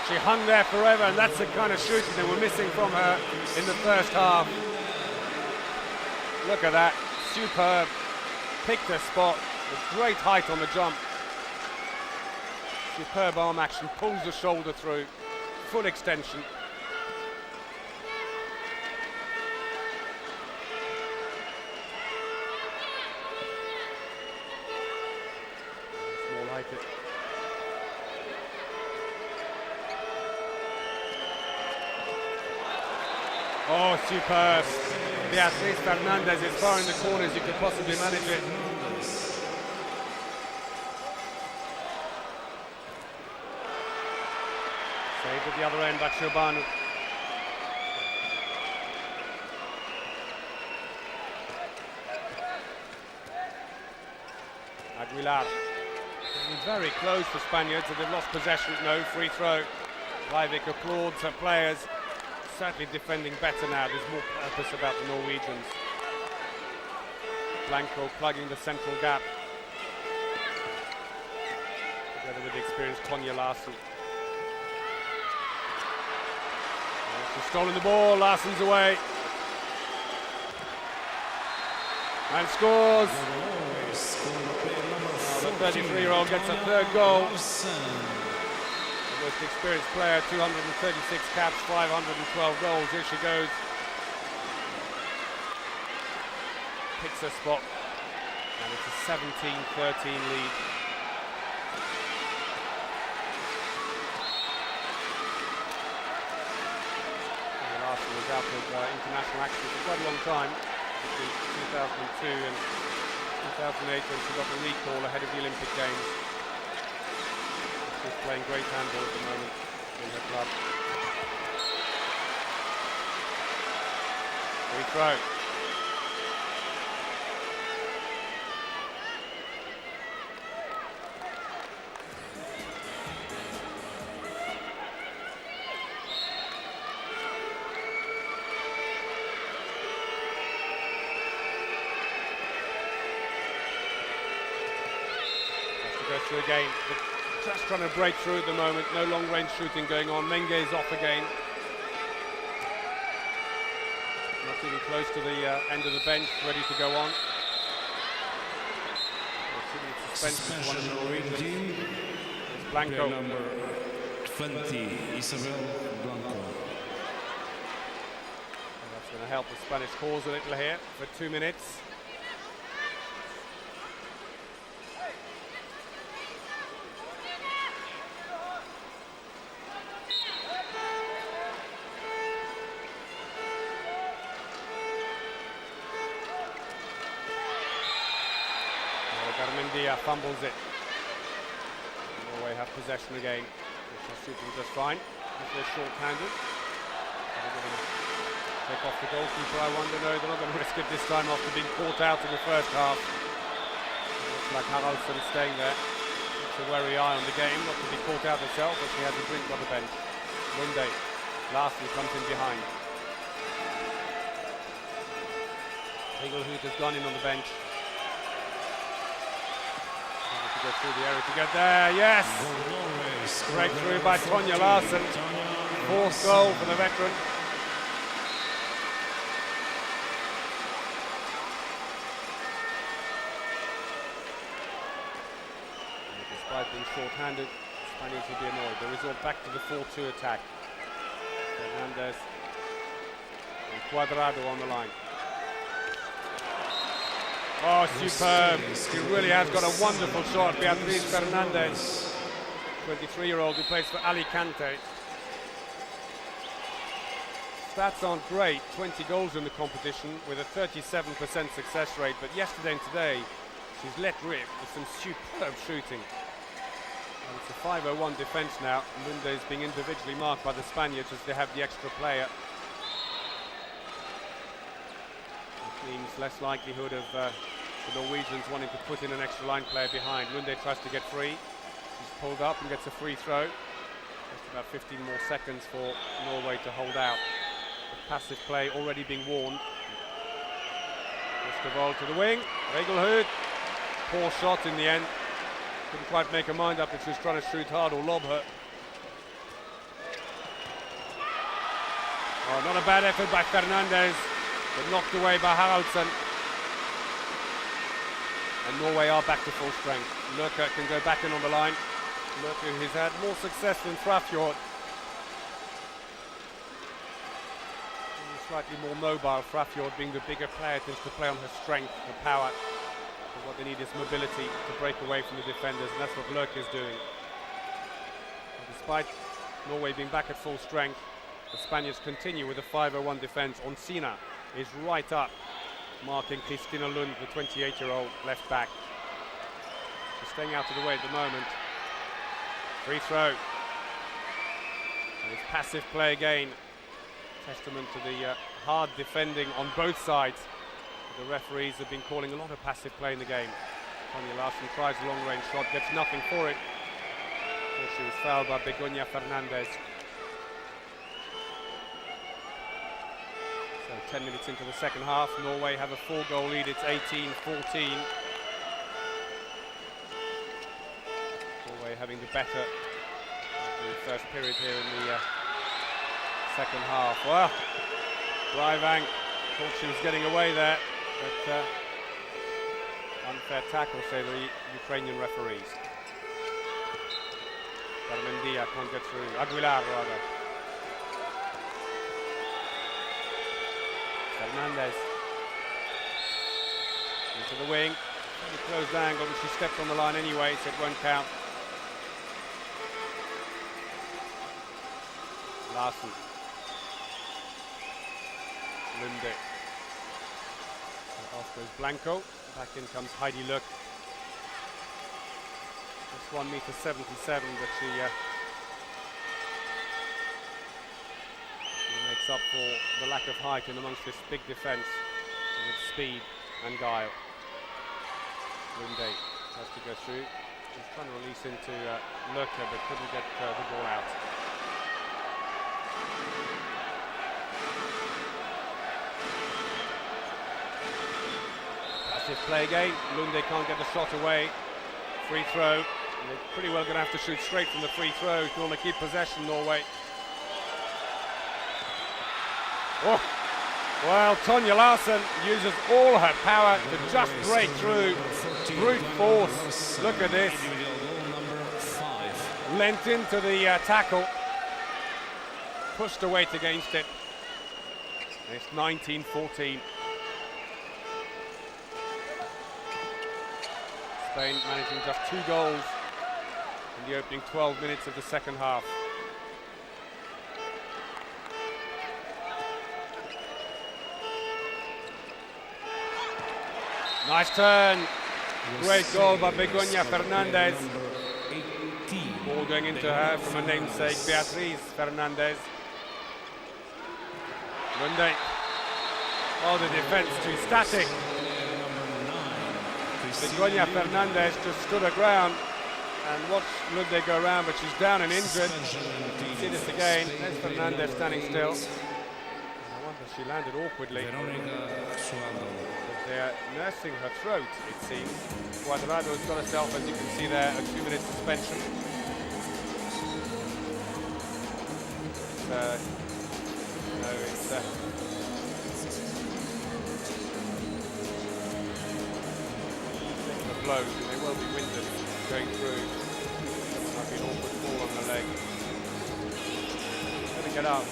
she hung there forever, and that's the kind of shooting that we're missing from her in the first half. Look at that, superb. Picked her spot with great height on the jump. Superb arm action, pulls the shoulder through, full extension. It's more like it. Oh, superb. Beatriz Fernandez is far in the corners, you could possibly manage it. Saved at the other end by Chobanu. Aguilar. Very close for Spaniards, and they've lost possession. No free throw. Leivik applauds her players. Certainly defending better now. There's more purpose about the Norwegians. Blanco plugging the central gap. Together with the experienced Tonja Larsen. She's stolen the ball. Larsen's away. And scores. The 33-year-old gets a third goal. The most experienced player, 236 caps, 512 goals. Here she goes. Picks her spot. And it's a 17-13 lead. Larsen was out of international action for quite a long time, between 2002 and 2008 when she got the recall ahead of the Olympic Games. She's playing great handball at the moment in her club. Free throw. Through again, but just trying to break through at the moment. No long range shooting going on. Menge is off again. Not even close to the end of the bench, ready to go on. Suspension, one of the Norwegians. It's Blanco. Number 20, Isabel Blanco. And that's going to help the Spanish cause a little here for 2 minutes. Garmendia fumbles it. Norway have possession again. She's shooting just fine. They're short-handed. Take off the goalkeeper, I wonder. No, they're not going to risk it this time after being caught out in the first half. Looks like Haraldsson staying there. Keeps a wary eye on the game, not to be caught out herself, but she has a drink on the bench. Lunde. Larsen comes in behind. Egelhout has gone in on the bench. Go through the area to get there, yes! Breakthrough by Tonja Larsen. Fourth goal for the veteran. And despite being short-handed, Spaniards will be annoyed. They resort back to the 4-2 attack. Fernandez and Cuadrado on the line. Oh, superb. She really has got a wonderful shot. Beatriz Fernandez, 23-year-old who plays for Alicante. Stats aren't great, 20 goals in the competition with a 37% success rate, but yesterday and today she's let rip with some superb shooting. And it's a 5-0-1 defence now. Lunde is being individually marked by the Spaniards as they have the extra player. Means less likelihood of the Norwegians wanting to put in an extra line player behind. Lunde tries to get free. He's pulled up and gets a free throw. Just about 15 more seconds for Norway to hold out. The passive play already being warned. Westervold to the wing. Egelhout. Poor shot in the end. Couldn't quite make her mind up if she was trying to shoot hard or lob her. Oh, not a bad effort by Fernandez. But knocked away by Haraldsson. And Norway are back to full strength. Lurker can go back in on the line. Lurker has had more success than Frafjord. Slightly more mobile, Frafjord being the bigger player, tends to play on her strength, her power. But what they need is mobility to break away from the defenders, and that's what Lurker is doing. And despite Norway being back at full strength, The Spaniards continue with a 5-0-1 defence. Oncina is right up, marking Cristina Lund, the 28-year-old left back. She's staying out of the way at the moment. Free throw. And it's passive play again. Testament to the hard defending on both sides. The referees have been calling a lot of passive play in the game. Tonya Larsson tries a long-range shot, gets nothing for it. She was fouled by Begoña Fernandez. So 10 minutes into the second half, Norway have a 4-goal lead. It's 18-14. Norway having the better of the first period here in the second half. Well, Breivang thought she was getting away there, but unfair tackle, say the Ukrainian referees. Garmendia can't get through. Aguilar, rather. Fernandez into the wing. Pretty close angle, but she stepped on the line anyway, so it won't count. Larsson. Lunde. Off goes Blanco. Back in comes Heidi Luck. Just 1.77 m, but she makes up for the lack of height in amongst this big defence with speed and guile. Lunde has to go through. She's trying to release into Lurker, but couldn't get the ball out. Passive play again. Lunde can't get the shot away. Free throw. And they're pretty well going to have to shoot straight from the free throw if you want to keep possession, Norway. Oh, well, Tonya Larsson uses all her power to just break through. Brute force. Look at this. Lent into the tackle. Pushed her weight against it. And it's 19-14. Spain managing just 2 goals in the opening 12 minutes of the second half. Nice turn. Great goal by Begoña Fernandez. Ball going into her from her namesake, Beatriz Fernandez. Lunde. Oh, the defence too static. Begoña Fernandez just stood her ground and watched Lunde go around, but she's down and injured. See this again. There's Fernandez standing still. I wonder, she landed awkwardly. They're nursing her throat, it seems. Cuadrado's got herself, as you can see there, a 2-minute suspension. Blows, and they will be winded going through. Might be an awkward fall on the leg. Let me get up.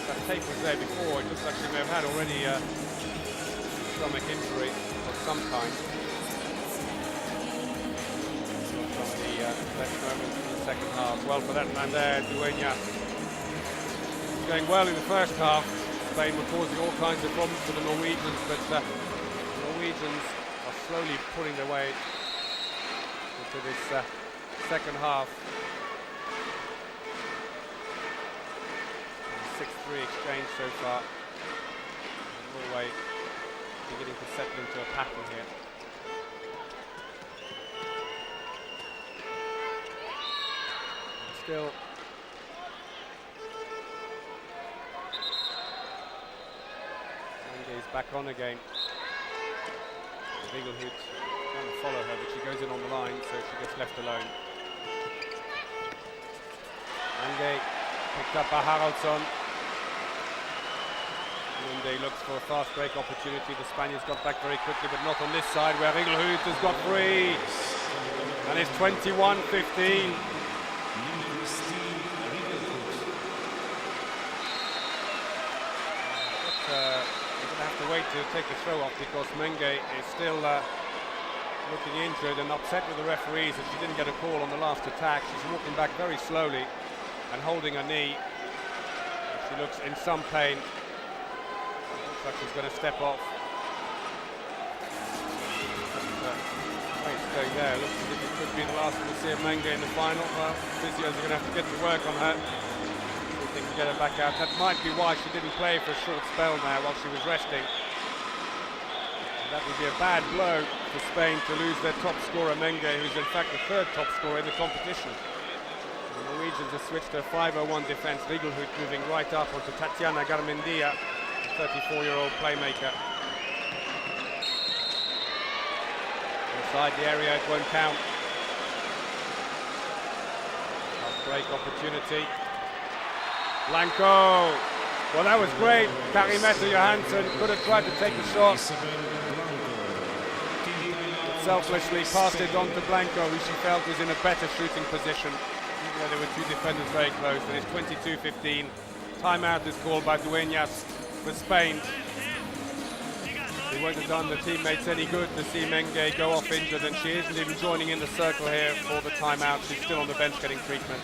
That tape was there before. It looks like she may have had already a stomach injury of some kind. From the best moments in the second half. Well, for that man there, Dueña. Going well in the first half. Spain were causing all kinds of problems for the Norwegians, but the Norwegians are slowly pulling their way into this second half. 6-3 exchange so far. Norway beginning to settle into a pattern here. And still Mange is back on again. Rigelhout trying to follow her, but she goes in on the line, so she gets left alone. Mange picked up by Haraldsson. Lunde looks for a fast break opportunity. The Spaniards got back very quickly, but not on this side, where Rigelhout has got free. And it's 21-15. To wait to take the throw off because Mange is still looking injured and upset with the referees that she didn't get a call on the last attack. She's walking back very slowly and holding her knee. She She looks in some pain. Looks like she's going to step off. Great staying there. Looks as if it could be the last we'll see of Menge in the final. Well, physios are going to have to get to work on her. See if they can get her back out. That might be why she didn't play for a short spell now while she was resting. And that would be a bad blow for Spain to lose their top scorer Menge, who's in fact the third top scorer in the competition. The Norwegians have switched to a 5-0-1 defence. Rigelhut moving right up onto Tatiana Garmendia, the 34-year-old playmaker. Inside the area, it won't count. Break opportunity. Blanco. Well, that was great. Karimeta Johansson could have tried to take the shot. Selflessly passed it on to Blanco, who she felt was in a better shooting position. Even though there were two defenders very close. And it's 22-15. Timeout is called by Dueñas for Spain. It won't have done the teammates any good to see Menge go off injured, and she isn't even joining in the circle here for the timeout. She's still on the bench getting treatment.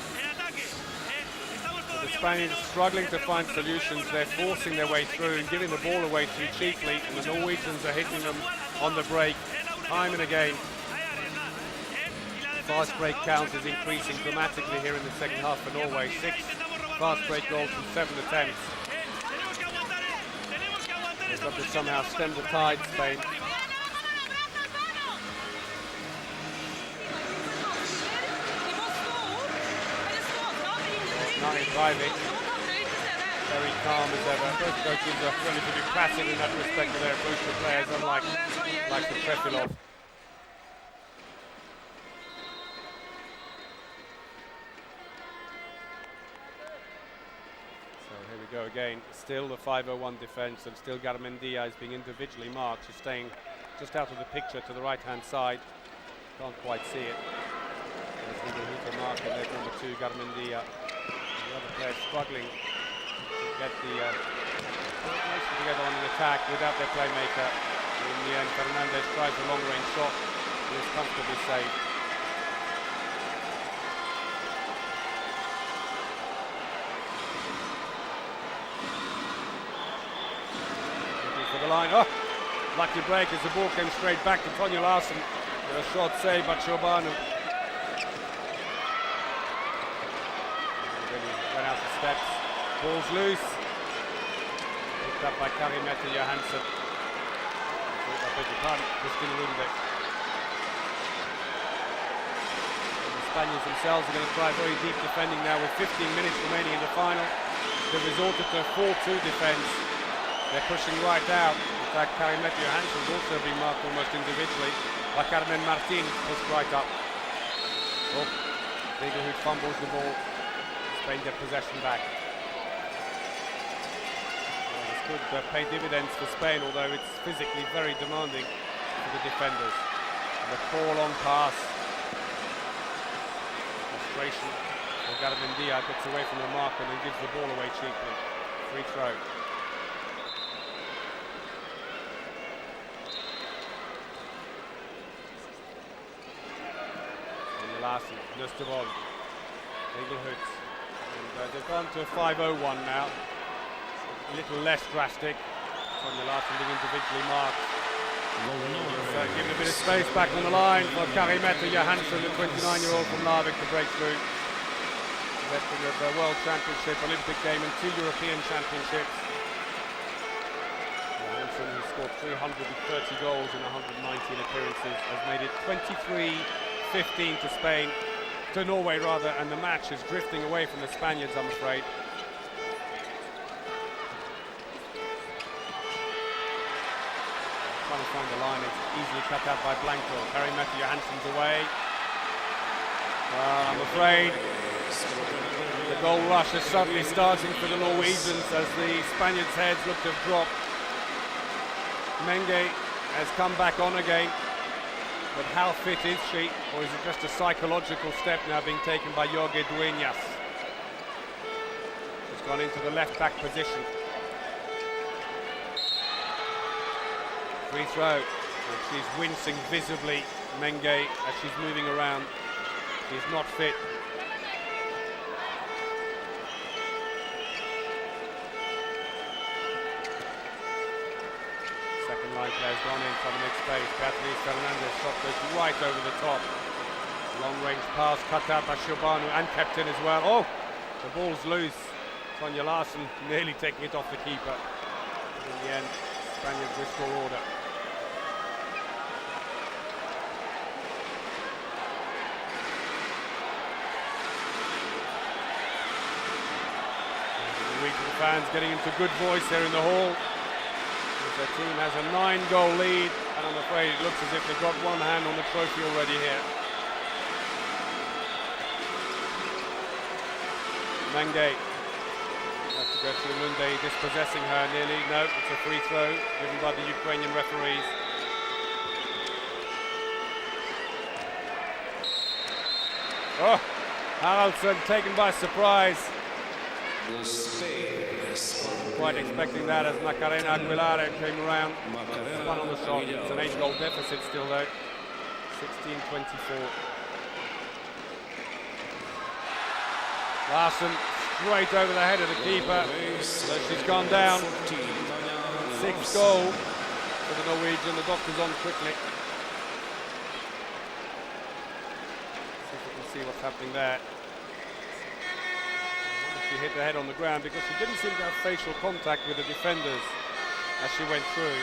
But the Spaniards struggling to find solutions. They're forcing their way through and giving the ball away too cheaply, and the Norwegians are hitting them on the break time and again. Fast break count is increasing dramatically here in the second half for Norway. 6 fast break goals from 7 attempts. They've got to somehow stem the tide, Spain. Nani driving. Very calm as ever. Both coaches are relatively placid in that respect to their approach to players, unlike the Trefilov. Go again, still the 5-0-1 defence, and still Garmendia is being individually marked. She's staying just out of the picture to the right hand side. Can't quite see it. There's Rigelhut marking there, number 2, Garmendia. The other player struggling to get the mostly together on an attack without their playmaker. In the end, Fernandez tries a long range shot. It is comfortably saved. The line, oh, lucky break as the ball came straight back to Tonja Larsson with a short save by Chobanu. Really went out the steps, ball's loose, picked up by Karimeta Johansson. I beg your pardon, Christina Runde. The Spaniards themselves are going to try very deep defending now with 15 minutes remaining in the final. They've resorted to a 4-2 defence. They're pushing right out. In fact, Karimeta Johansson is also being marked almost individually by Carmen Martin, pushed right up. Oh, Rigelhut fumbles the ball. Spain get possession back. Well, this could pay dividends for Spain, although it's physically very demanding for the defenders. And a poor long pass. Frustration for Garmendia, gets away from the mark and then gives the ball away cheaply. Free throw. Larsen, Nustavon, Rigelhut, and they've gone to a 5-0-1 now, a little less drastic. Tonja Larsson being individually marked. So giving a bit of space back on the line for Karimeta Johansson, the 29-year-old from Larvik, to break through. Veteran of the World Championship, Olympic game and 2 European Championships. Johansson, who scored 330 goals in 119 appearances, has made it 23-15 to Spain, to Norway rather, and the match is drifting away from the Spaniards, I'm afraid. Trying to find the line, it's easily cut out by Blanco. Karimeta Johansson's away. I'm afraid the goal rush is suddenly starting for the Norwegians as the Spaniards' heads look to have dropped. Menge has come back on again. But how fit is she, or is it just a psychological step now being taken by Jorge Dueñas? She's gone into the left-back position. Free throw. And she's wincing visibly, Menge, as she's moving around. She's not fit. Second line player's gone in, trying to make space. Beatriz Fernandez shot goes right over the top. Long range pass cut out by Shobanu and kept in as well. Oh, the ball's loose. Sonja Larsson nearly taking it off the keeper. But in the end, Spaniards restore order. Norwegian fans getting into good voice here in the hall. Their team has a 9-goal lead, and I'm afraid it looks as if they've got one hand on the trophy already here. Mange has to go through Lunde, dispossessing her nearly. No, it's a free throw given by the Ukrainian referees. Oh, Haraldsson taken by surprise. Quite expecting that as Macarena Aguilar came around. Spun on the shot. It's an 8-goal deficit still though. 16-24. Larsson straight over the head of the keeper. So she's gone down. 6th goal for the Norwegian. The doctor's on quickly. See if we can see what's happening there. She hit the head on the ground because she didn't seem to have facial contact with the defenders as she went through.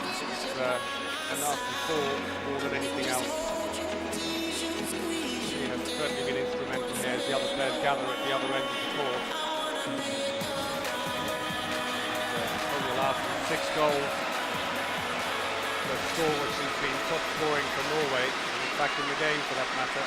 It's a nasty fall more than anything else. She has certainly been instrumental here as the other players gather at the other end of the court. Sonja Larsson, 6 goals. The score which has been top scoring for Norway. Back in the game for that matter.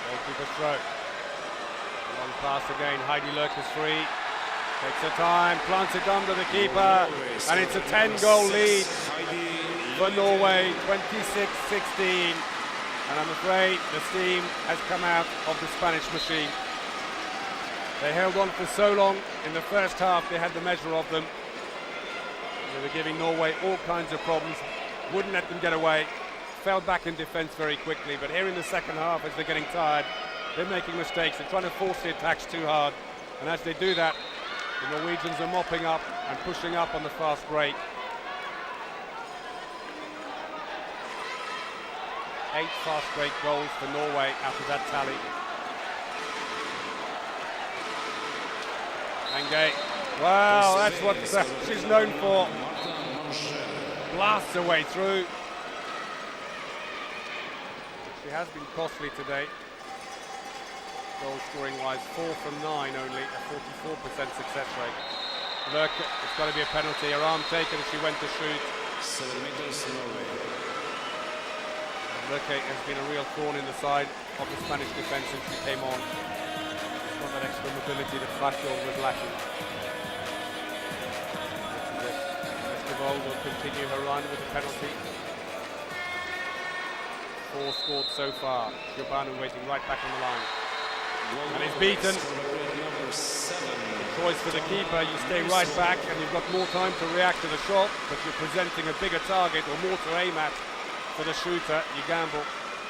Goalkeeper stroke. Long pass again. Heidi Lurk is free. Takes her time, plants it under the keeper, and it's a 10-goal lead for Norway, 26-16. And I'm afraid the steam has come out of the Spanish machine. They held on for so long. In the first half, they had the measure of them. They were giving Norway all kinds of problems, wouldn't let them get away, fell back in defence very quickly. But here in the second half, as they're getting tired, they're making mistakes. They're trying to force the attacks too hard. And as they do that, the Norwegians are mopping up and pushing up on the fast break. 8 fast break goals for Norway out of that tally. Mange. Wow, that's what she's known for. Blasts her way through. She has been costly today. Goal scoring wise, 4 from 9 only, a 44% success rate. Look, it's got to be a penalty. Her arm taken as she went to shoot. 7 meters Norway. Lurke has been a real thorn in the side of the Spanish defence since she came on. It's not that extra mobility that Flackjord was lacking. Eskimo will continue her run with a penalty. 4 scored so far. Shobanu waiting right back on the line. And he's beaten. Choice for the keeper, you stay right back and you've got more time to react to the shot, but you're presenting a bigger target or more to aim at for the shooter. You gamble.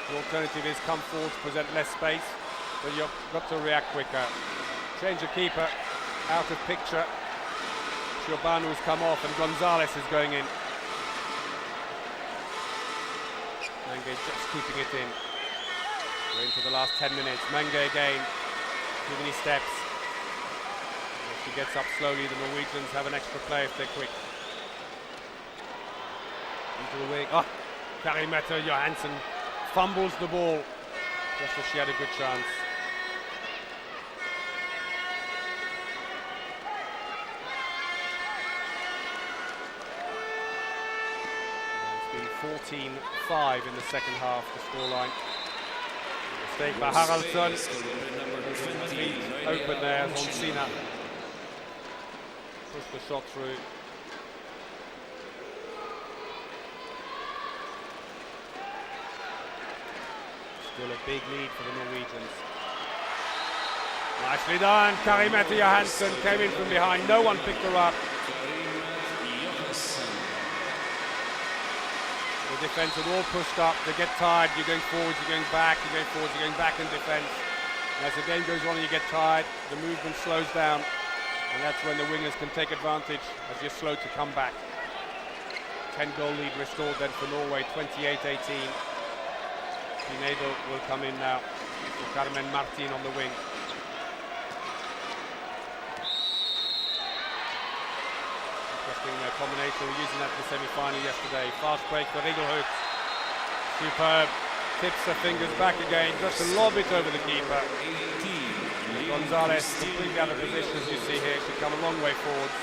The alternative is come forward to present less space, but you've got to react quicker. Change of keeper, out of picture. Shobanu has come off and Gonzalez is going in. Mange just keeping it in. We're into the last 10 minutes. Mange again, too many steps. As she gets up slowly, the Norwegians have an extra play if they're quick. Into the wing. Oh, Kari Mette Johansen fumbles the ball just as she had a good chance. It's been 14-5 in the second half, the scoreline. Mistake by Haraldsson. Feet open there, Zonsina. Push the shot through. Still a big lead for the Norwegians. Nicely done. Kari-Mette Johansen came in from behind. No one picked her up. The defence had all pushed up. They get tired. You're going forwards, you're going back, you're going forwards, you're going back in defence. And as the game goes on and you get tired, the movement slows down. And that's when the wingers can take advantage as you're slow to come back. 10-goal lead restored then for Norway, 28-18. Pinedo will come in now for Carmen Martin on the wing. Interesting combination, we're using that in the semi-final yesterday. Fast break for Rigelhout. Superb. Tips her fingers back again, just to lob it over the keeper. Gonzalez completely out of position, as you see here. She's come a long way forwards.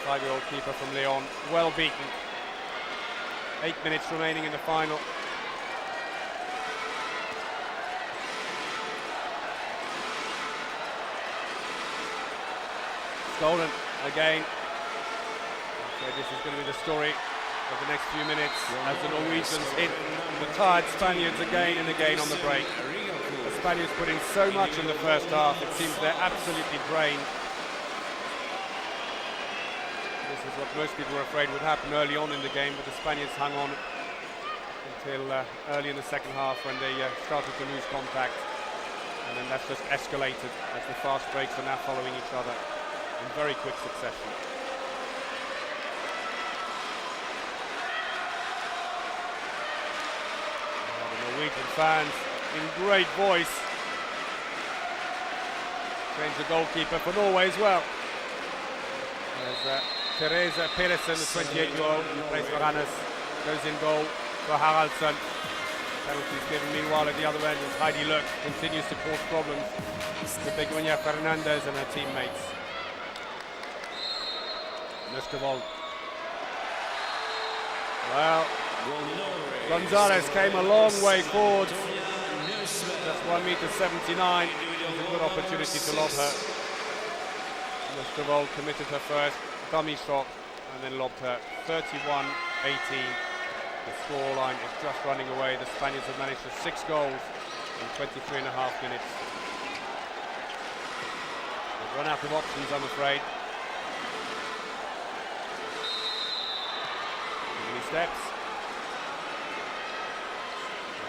25-year-old keeper from Lyon, well beaten. 8 minutes remaining in the final. Stolen again. Okay, this is going to be the story of the next few minutes as the Norwegians hit the tired Spaniards again and again on the break. The Spaniards put in so much in the first half, it seems they're absolutely drained. This is what most people were afraid would happen early on in the game, but the Spaniards hung on until early in the second half when they started to lose contact. And then that's just escalated as the fast breaks are now following each other in very quick succession. The Norwegian fans in great voice change the goalkeeper for Norway as well. As Teresa Pedersen, the 28-year-old who plays for Hannes, goes in goal for Haraldsson. Penalties given meanwhile at the other end as Heidi Luck continues to cause problems to Begoña Fernandez and her teammates. Mustervold. Well, Gonzalez came a long way forward. Just 1m79. It was a good opportunity to lob her. Mustervold committed her first dummy shot and then lobbed her. 31-18. The scoreline is just running away. The Spaniards have managed for 6 goals in 23.5 minutes. They've run out of options, I'm afraid. Many steps.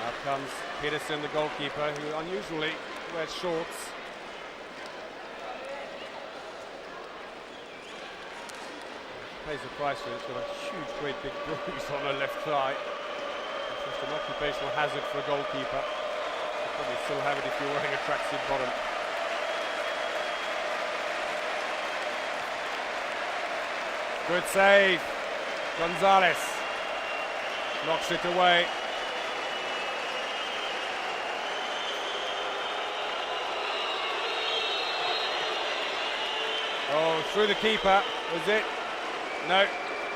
Now comes Pedersen, the goalkeeper, who unusually wears shorts. Pays the price for it. She's got a huge, great big bruise on her left thigh. It's just an occupational hazard for a goalkeeper. You'll probably still have it if you're wearing a tracksuit bottom. Good save. Gonzalez knocks it away. Oh, through the keeper, was it? No,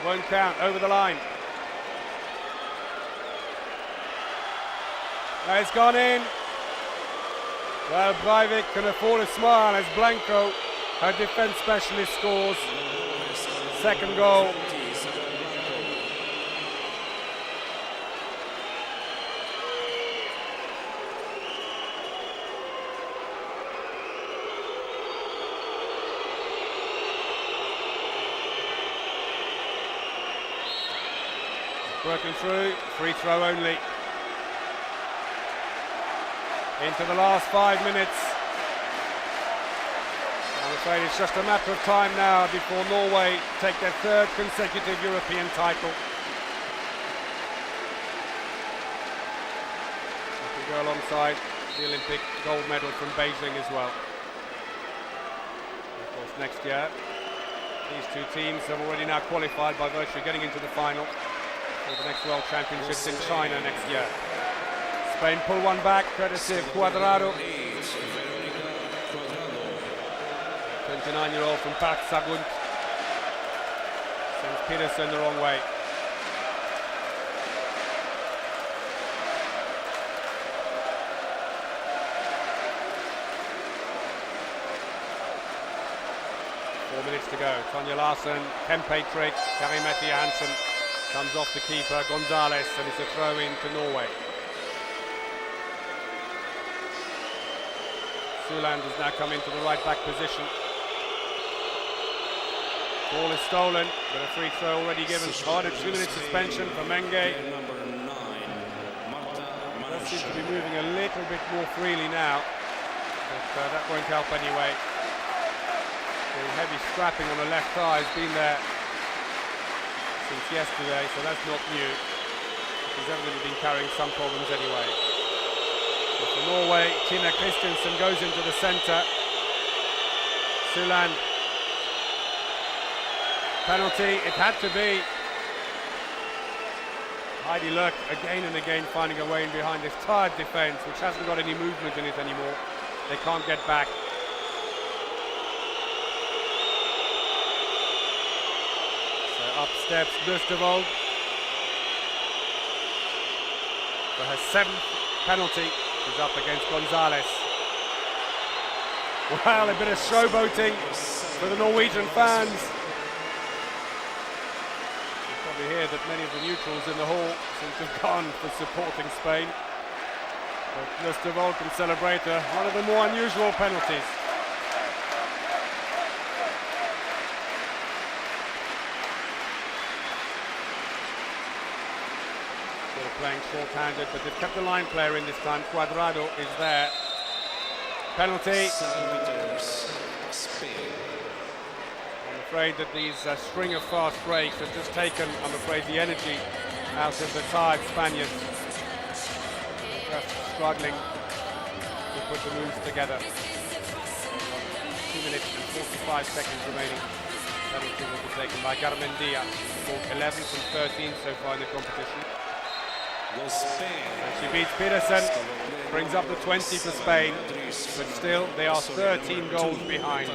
won't count, over the line. It's gone in. Well, Breivik can afford a smile as Blanco, her defence specialist, scores. Second goal. Broken through, free throw only. Into the last 5 minutes. I'm afraid it's just a matter of time now before Norway take their 3rd consecutive European title. They can go alongside the Olympic gold medal from Beijing as well. Of course, next year, these two teams have already now qualified by virtue of getting into the final for the next World Championships in China next year. Spain pull one back, courtesy of Cuadrado. 29-year-old from Park Sagunt. Sends Pedersen the wrong way. Four minutes to go. Tonje Larsen, Kempe Triggs, Kari-Mette Johansen. Comes off the keeper, Gonzalez, and it's a throw in to Norway. Suland has now come into the right back position. Ball is stolen, but a free throw already given. Hard, a 2-minute suspension for Menge. Number 9, Marta That seems to be moving a little bit more freely now, but that won't help anyway. The heavy strapping on the left thigh has been there since yesterday, so that's not new. He's evidently been carrying some problems anyway. So for Norway, Tina Christensen goes into the centre. Suland. Penalty, it had to be. Heidi Lurk again and again finding a way in behind this tired defence, which hasn't got any movement in it anymore. They can't get back. So up steps Lustervold for her 7th penalty. She's up against Gonzalez. Well, a bit of showboating for the Norwegian fans. You hear that many of the neutrals in the hall seem to have gone for supporting Spain. But Lustervold can celebrate one of the more unusual penalties. Still playing short-handed, but they've kept the line player in this time. Cuadrado is there. Penalty. I'm afraid that these string of fast breaks have just taken, I'm afraid, the energy out of the tired Spaniards. Just struggling to put the moves together. 2 minutes and 45 seconds remaining. Penalty will be taken by Garmendia, scored 11th and 13th so far in the competition. And she beats Peterson, brings up the 20 for Spain, but still they are 13 goals behind.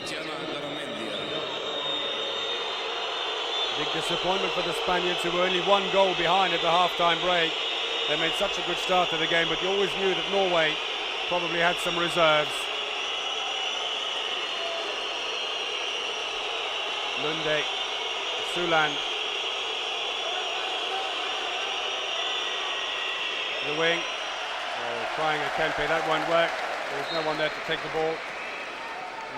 Big disappointment for the Spaniards, who were only 1 goal behind at the half-time break. They made such a good start to the game, but you always knew that Norway probably had some reserves. Lunde, Suland. The wing. Trying a Kempe, that won't work. There's no one there to take the ball.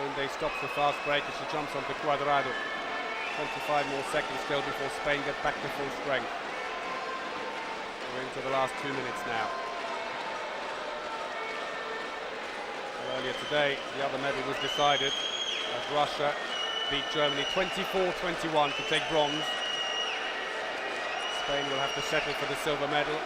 Lunde stops the fast break as she jumps onto Cuadrado. 25 more seconds still before Spain get back to full strength. We're into the last 2 minutes now. Well, earlier today, the other medal was decided as Russia beat Germany 24-21 to take bronze. Spain will have to settle for the silver medal.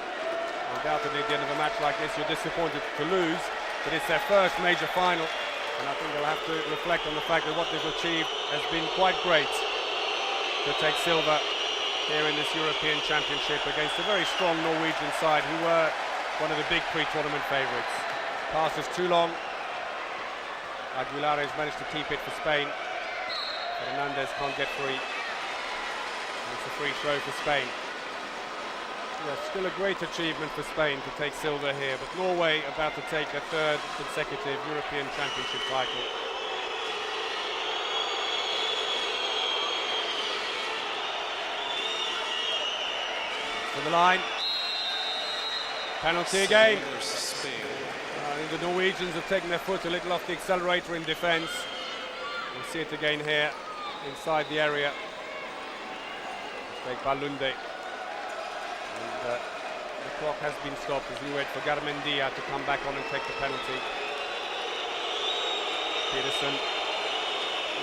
Undoubtedly, at the end of a match like this, you're disappointed to lose, but it's their first major final, and I think they'll have to reflect on the fact that what they've achieved has been quite great. To take silver here in this European Championship against a very strong Norwegian side who were one of the big pre-tournament favourites. Pass is too long. Aguilar has managed to keep it for Spain. Fernandez can't get free. It's a free throw for Spain. Yeah, still a great achievement for Spain to take silver here, but Norway about to take a 3rd consecutive European Championship title. To the line. Penalty again. I think the Norwegians have taken their foot a little off the accelerator in defence. We'll see it again here inside the area. Mistake by Lunde. And the clock has been stopped as we wait for Garmendia to come back on and take the penalty. Peterson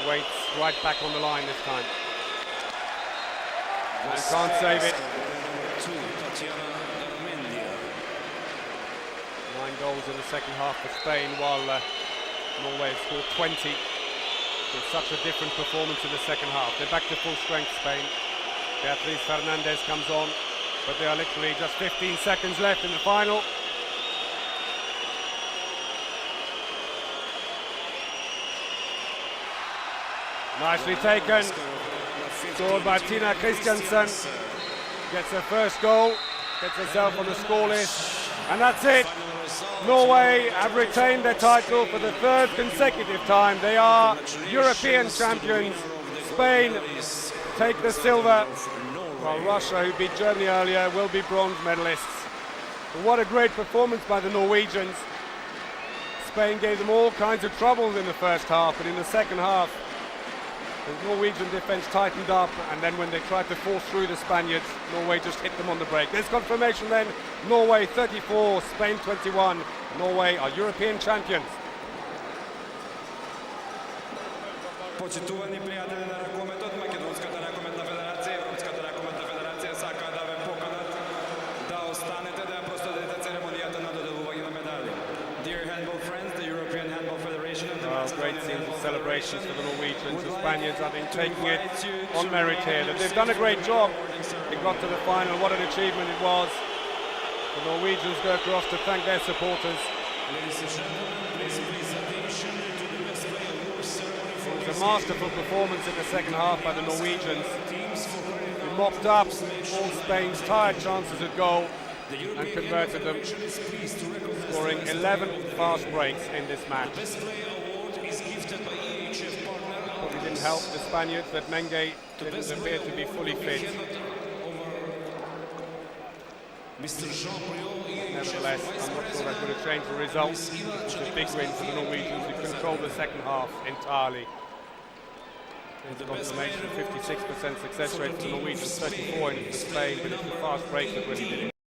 waits right back on the line this time. And can't save it. 9 goals in the second half for Spain, while Norway scored 20. It's such a different performance in the second half. They're back to full strength, Spain. Beatriz Fernandez comes on, but there are literally just 15 seconds left in the final. Nicely taken. Scored by Tina Christensen. Gets her first goal, gets herself on the score list, and that's it. Norway have retained their title for the 3rd consecutive time. They are European champions. Spain take the silver. Well, Russia, who beat Germany earlier, will be bronze medalists. But what a great performance by the Norwegians. Spain gave them all kinds of trouble in the first half, but in the second half, the Norwegian defence tightened up, and then when they tried to force through the Spaniards, Norway just hit them on the break. There's confirmation then, Norway 34, Spain 21. Norway are European champions. Почитувани приятели на ръкометът, Македонската ръкометна федерация, Европската ръкометна федерация сака да ве поканат да останете да проследите церемонията на доделување на медали. Dear handball friends, the European Handball Federation and the Great scenes of celebrations for the Norwegians. The Spaniards have been taking it on merit here. They've done a great job. They got to the final. What an achievement it was. The Norwegians go across to thank their supporters. Ladies and gentlemen, please attention to the best play award ceremony for It was a masterful performance in the second half by the Norwegians. They mopped up all Spain's tired chances at goal and converted them, scoring 11 fast breaks in this match. Best play award is gifted by EHF partner. Probably didn't help the Spaniards that Menge didn't appear to be fully fit. Nevertheless, I'm not sure that would have changed the result. It's a big win for the Norwegians who controlled the second half entirely. There's confirmation of 56% success rate for the Norwegians, 34% for Spain, but it's the fast break that really did it.